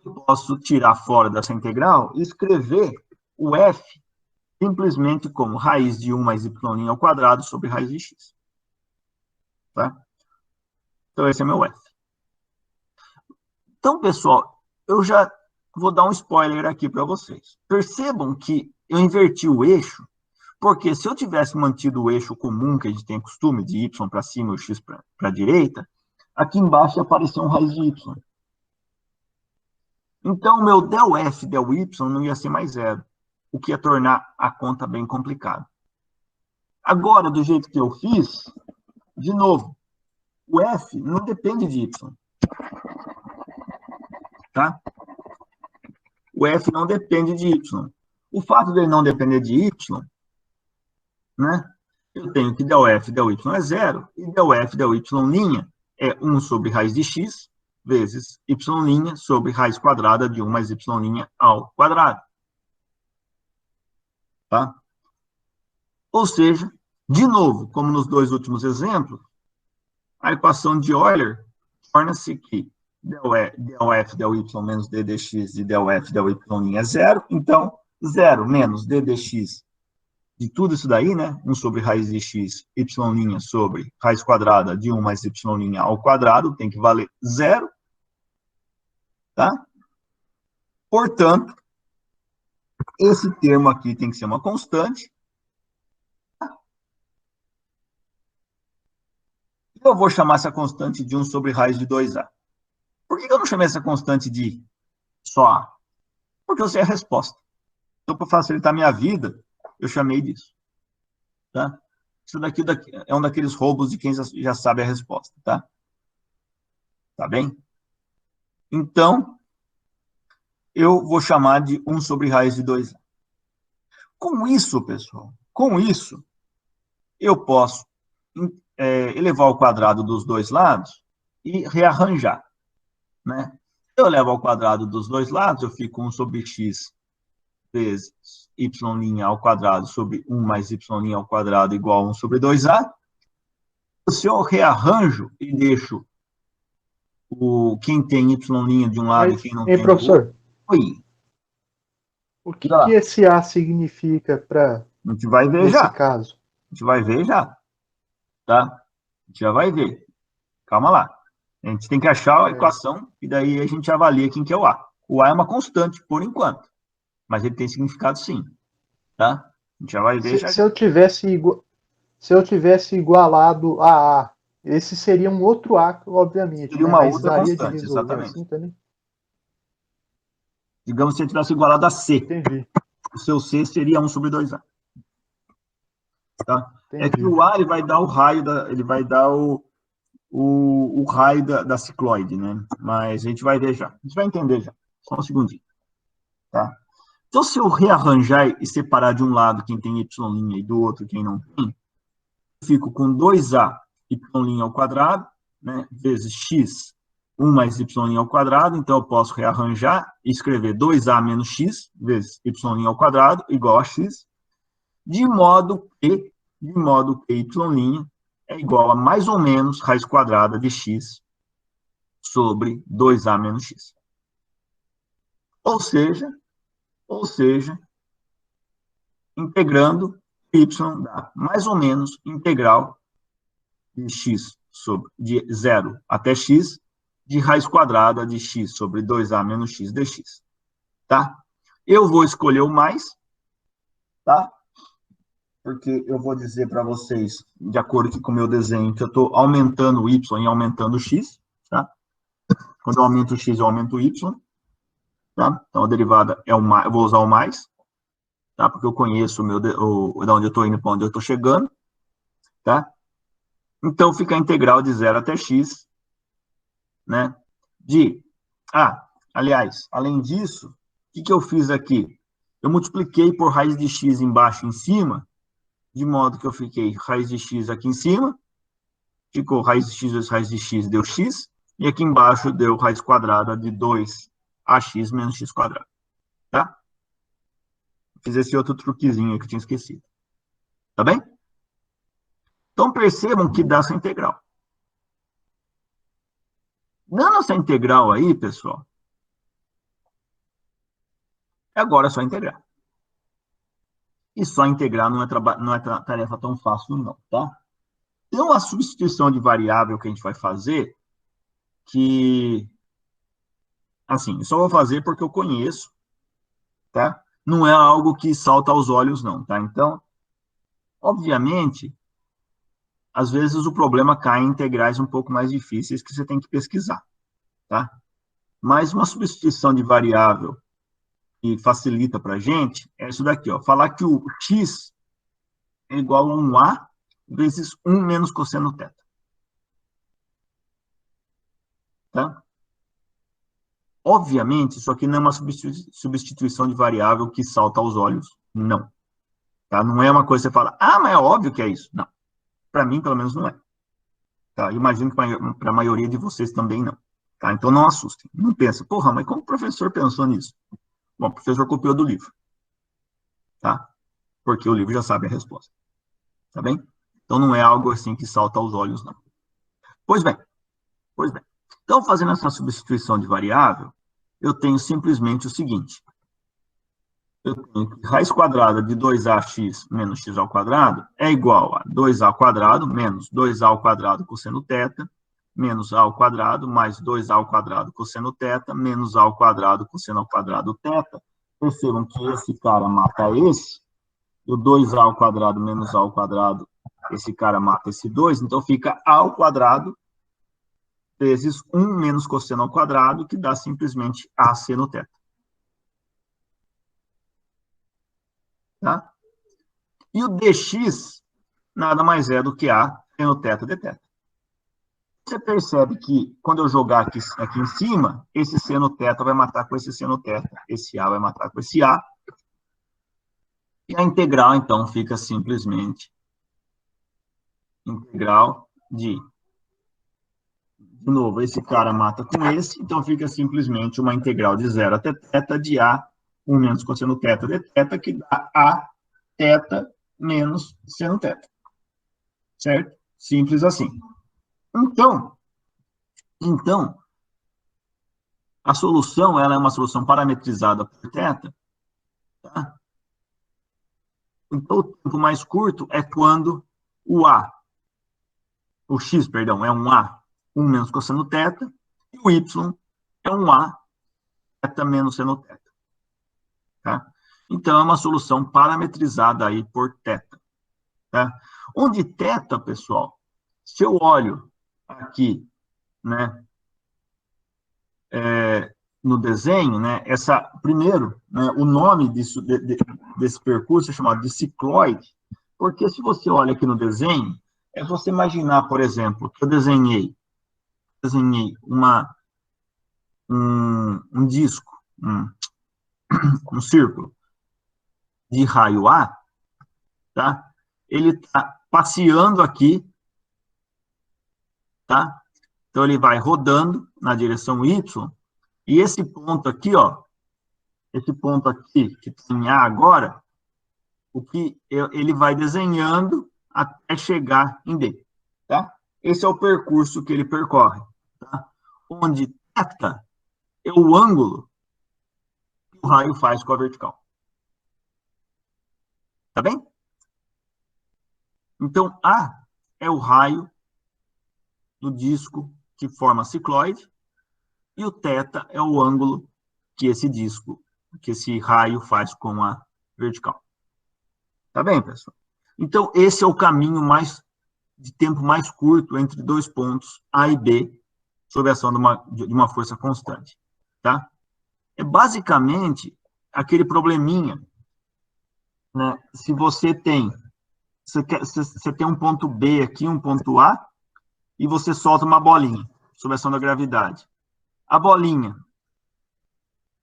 eu posso tirar fora dessa integral e escrever o f simplesmente como raiz de 1 mais y' ao quadrado sobre raiz de x. Tá? Então, esse é meu f. Então, pessoal, eu já vou dar um spoiler aqui para vocês. Percebam que eu inverti o eixo, porque se eu tivesse mantido o eixo comum, que a gente tem costume, de y para cima e x para a direita, aqui embaixo ia aparecer um raiz de y. Então, o meu del f, del y não ia ser mais zero, o que ia tornar a conta bem complicada. Agora, do jeito que eu fiz, de novo, o f não depende de y. Tá? O f não depende de y. O fato dele não depender de y, né? Eu tenho que del f, del y é zero, e del f, del y' é 1 sobre raiz de x, vezes y' sobre raiz quadrada de 1 mais y' ao quadrado. Tá? Ou seja, de novo, como nos dois últimos exemplos, a equação de Euler torna-se que del f, del y menos d dx de del f, del y' é zero, então 0 menos d dx de tudo isso daí, né? 1 sobre raiz de x, y' sobre raiz quadrada de 1 mais y' ao quadrado, tem que valer zero. Tá? Portanto, esse termo aqui tem que ser uma constante. Eu vou chamar essa constante de 1 sobre raiz de 2a. Por que eu não chamei essa constante de só a? Porque eu sei a resposta. Então, para facilitar a minha vida, eu chamei disso. Tá? Isso daqui é um daqueles roubos de quem já sabe a resposta. Tá? Tá bem? Então, eu vou chamar de 1 sobre raiz de 2a. Com isso, pessoal, eu posso elevar ao quadrado dos dois lados e rearranjar. Né? Se eu levo ao quadrado dos dois lados, eu fico 1 sobre x vezes y' ao quadrado sobre 1 mais y' ao quadrado igual a 1 sobre 2a. Se eu rearranjo e deixo quem tem y' de um lado e quem não tem do professor, outro... Oi. O que esse A significa para a gente vai ver nesse já. caso? A gente vai ver já. Tá? A gente já vai ver. Calma lá. A gente tem que achar a equação e daí a gente avalia quem que é o A. O A é uma constante, por enquanto. Mas ele tem significado sim. Tá? A gente já vai ver. Se eu tivesse igualado a A, esse seria um outro A, obviamente. Seria uma outra constante, exatamente. Assim também? Digamos que você tivesse igualado a C. Entendi. O seu C seria 1 sobre 2A. Tá? Entendi. É que o A ele vai dar o raio o raio da cicloide, né? Mas a gente vai ver já. A gente vai entender já. Só um segundinho. Tá? Então, se eu rearranjar e separar de um lado quem tem y' e do outro quem não tem, eu fico com 2a y' ao quadrado, né? Vezes x, 1 mais y' ao quadrado. Então, eu posso rearranjar e escrever 2a menos x vezes y' ao quadrado igual a x, de modo que y' é igual a mais ou menos raiz quadrada de x sobre 2a menos x. Ou seja, integrando, y dá mais ou menos integral de x de 0 até x de raiz quadrada de x sobre 2a menos x dx. Tá? Eu vou escolher o mais, tá? porque eu vou dizer para vocês, de acordo com o meu desenho, que eu estou aumentando o y e aumentando o x, tá? Quando eu aumento o x, eu aumento o y, tá? Então, a derivada é o mais, eu vou usar o mais, tá? Porque eu conheço de onde eu estou indo para onde eu estou chegando, tá? Então, fica a integral de 0 até x, né? Aliás, além disso, o que eu fiz aqui? Eu multipliquei por raiz de x embaixo e em cima, de modo que eu fiquei raiz de x aqui em cima, ficou raiz de x vezes raiz de x, deu x, e aqui embaixo deu raiz quadrada de 2ax menos x quadrado, tá? Fiz esse outro truquezinho que eu tinha esquecido. Tá bem? Então, percebam que dá essa integral. Dando essa integral aí, pessoal, agora é só integrar. E só integrar não é tarefa tão fácil, não, tá? Tem uma substituição de variável que a gente vai fazer que, assim, eu só vou fazer porque eu conheço, tá? Não é algo que salta aos olhos, não, tá? Então, obviamente, às vezes o problema cai em integrais um pouco mais difíceis que você tem que pesquisar, tá? Mas uma substituição de variável que facilita para a gente é isso daqui, ó. Falar que o x é igual a 1a vezes 1 menos cosseno θ. Tá? Obviamente, isso aqui não é uma substituição de variável que salta aos olhos. Não. Tá? Não é uma coisa que você fala, mas é óbvio que é isso. Não. Para mim, pelo menos, não é. Tá? Imagino que para a maioria de vocês também não. Tá? Então, não assustem. Não pensa, porra, mas como o professor pensou nisso? Bom, o professor copiou do livro. Tá? Porque o livro já sabe a resposta. Tá bem? Então, não é algo assim que salta aos olhos, não. Pois bem. Então, fazendo essa substituição de variável, eu tenho simplesmente o seguinte. Eu tenho que raiz quadrada de 2ax menos x ao quadrado é igual a 2a ao quadrado menos 2a ao quadrado cosseno θ, menos a ao quadrado mais 2a ao quadrado cosseno θ, menos a ao quadrado cosseno ao quadrado θ. Percebam que esse cara mata esse, e o 2a ao quadrado menos a ao quadrado, esse cara mata esse 2, então fica a ao quadrado vezes 1 menos cosseno ao quadrado, que dá simplesmente a seno θ. Tá? E o dx nada mais é do que a seno θ dθ. Você percebe que, quando eu jogar aqui em cima, esse seno θ vai matar com esse seno θ, esse a vai matar com esse a, e a integral, então, fica simplesmente integral de novo, esse cara mata com esse, então fica simplesmente uma integral de 0 até θ de a 1 menos cosseno θ de θ, que dá a θ menos seno θ. Certo? Simples assim. Então, a solução, ela é uma solução parametrizada por θ, tá? Então, o tempo mais curto é quando o x, perdão, é um a 1 menos cosseno θ, e o y é um a θ menos seno θ. Tá? Então, é uma solução parametrizada aí por θ. Tá? Onde θ, pessoal, se eu olho aqui, né, no desenho, né, primeiro, né, o nome desse percurso é chamado de cicloide, porque se você olha aqui no desenho, é você imaginar, por exemplo, que eu desenhei um disco, um círculo de raio A, tá? Ele está passeando aqui, tá? Então, ele vai rodando na direção Y, e esse ponto aqui, ó, esse ponto aqui, que tem A agora, ele vai desenhando até chegar em D, tá? Esse é o percurso que ele percorre, tá? Onde θ é o ângulo que o raio faz com a vertical. Tá bem? Então, A é o raio do disco que forma cicloide, e o θ é o ângulo que esse raio faz com a vertical. Tá bem, pessoal? Então, esse é o caminho de tempo mais curto entre dois pontos, A e B, sob a ação de uma força constante. Tá? É basicamente aquele probleminha, né? Se você tem um ponto B aqui, um ponto A, e você solta uma bolinha, sob a ação da gravidade. A bolinha,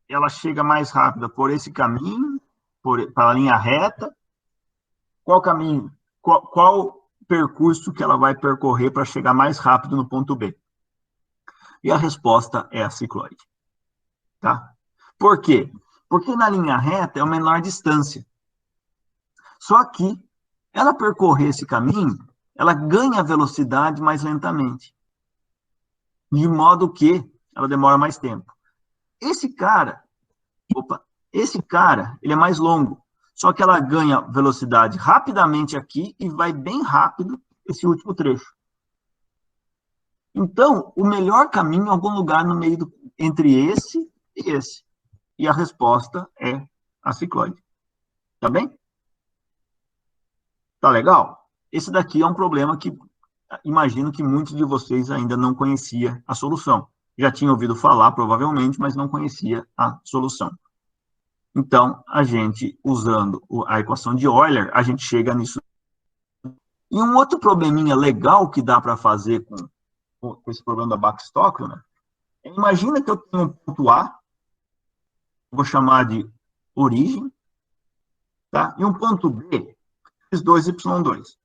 ela chega mais rápida por esse caminho, para a linha reta. Qual caminho, qual percurso que ela vai percorrer para chegar mais rápido no ponto B? E a resposta é a cicloide. Tá? Por quê? Porque na linha reta é a menor distância. Só que, ela percorrer esse caminho, ela ganha velocidade mais lentamente. De modo que ela demora mais tempo. Esse cara, ele é mais longo. Só que ela ganha velocidade rapidamente aqui e vai bem rápido esse último trecho. Então, o melhor caminho é algum lugar no meio entre esse e esse. E a resposta é a cicloide. Tá bem? Tá legal? Esse daqui é um problema que imagino que muitos de vocês ainda não conheciam a solução. Já tinham ouvido falar, provavelmente, mas não conhecia a solução. Então, a gente, usando a equação de Euler, a gente chega nisso. E um outro probleminha legal que dá para fazer com esse problema da Bach-Stokland, né? Imagina que eu tenho um ponto A, vou chamar de origem, tá? E um ponto B, x2, y2.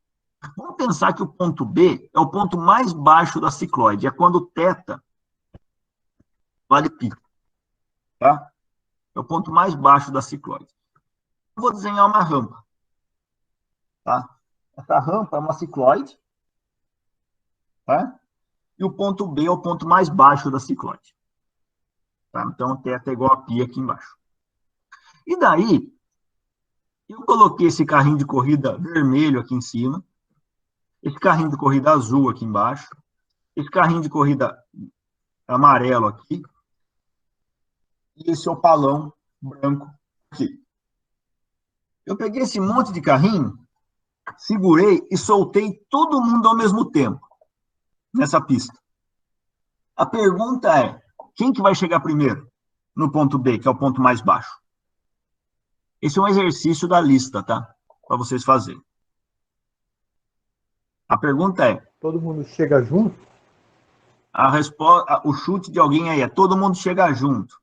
Vamos pensar que o ponto B é o ponto mais baixo da cicloide, é quando θ vale π, tá? É o ponto mais baixo da cicloide. Eu vou desenhar uma rampa, tá? Essa rampa é uma cicloide, tá? E o ponto B é o ponto mais baixo da cicloide. Tá? Então, θ é igual a π aqui embaixo. E daí, eu coloquei esse carrinho de corrida vermelho aqui em cima, esse carrinho de corrida azul aqui embaixo, esse carrinho de corrida amarelo aqui, e esse opalão branco aqui. Eu peguei esse monte de carrinho, segurei e soltei todo mundo ao mesmo tempo nessa pista. A pergunta é, quem que vai chegar primeiro no ponto B, que é o ponto mais baixo? Esse é um exercício da lista, tá? Para vocês fazerem. A pergunta é... Todo mundo chega junto? A resposta, o chute de alguém aí é todo mundo chega junto.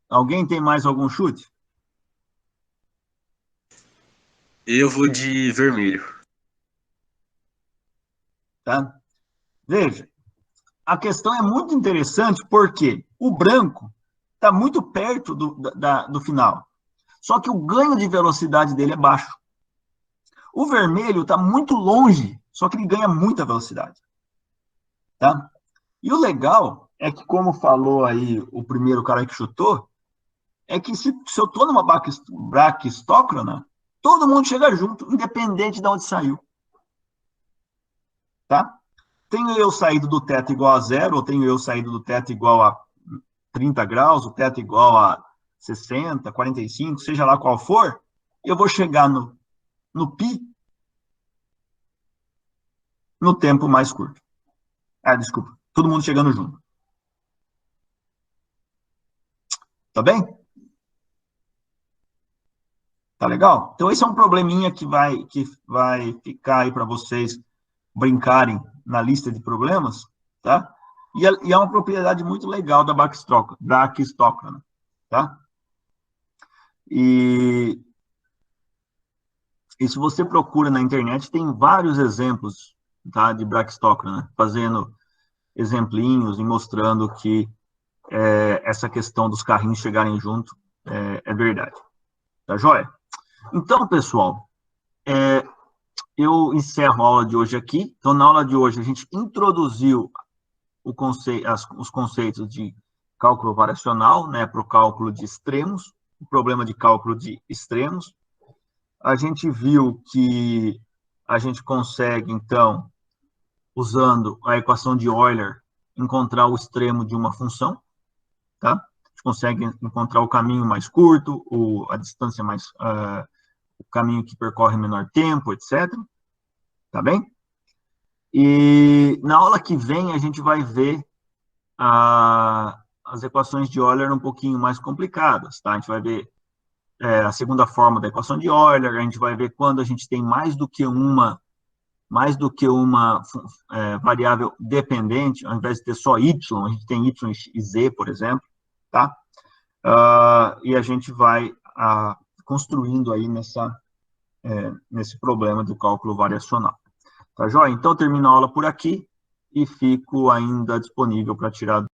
Alguém tem mais algum chute? Eu vou de vermelho. Tá? Veja, a questão é muito interessante porque o branco está muito perto do final. Só que o ganho de velocidade dele é baixo. O vermelho está muito longe, só que ele ganha muita velocidade. Tá? E o legal é que, como falou aí o primeiro cara que chutou, é que se eu estou numa Bach-Stokland, todo mundo chega junto, independente de onde saiu. Tá? Tenho eu saído do teto igual a 0, ou tenho eu saído do teto igual a 30 graus, o teto igual a 60, 45, seja lá qual for, eu vou chegar no π no tempo mais curto. Desculpa, todo mundo chegando junto. Tá bem? Tá legal? Então, esse é um probleminha que vai ficar aí para vocês brincarem na lista de problemas, tá? E é uma propriedade muito legal da Bach-Stokland, tá? E se você procura na internet, tem vários exemplos, tá, de Bach-Stokland, né? Fazendo exemplinhos e mostrando que essa questão dos carrinhos chegarem junto é verdade. Tá joia? Então, pessoal, eu encerro a aula de hoje aqui. Então, na aula de hoje, a gente introduziu os conceitos de cálculo variacional, né, para o cálculo de extremos, o problema de cálculo de extremos. A gente viu que a gente consegue, então, usando a equação de Euler, encontrar o extremo de uma função, tá? A gente consegue encontrar o caminho mais curto, a distância mais... caminho que percorre menor tempo, etc. Tá bem? E na aula que vem a gente vai ver as equações de Euler um pouquinho mais complicadas, tá? A gente vai ver a segunda forma da equação de Euler, a gente vai ver quando a gente tem mais do que uma variável dependente, ao invés de ter só y, a gente tem y e z, por exemplo, tá? E a gente vai construindo aí nesse problema do cálculo variacional. Tá joia? Então, eu termino a aula por aqui e fico ainda disponível para tirar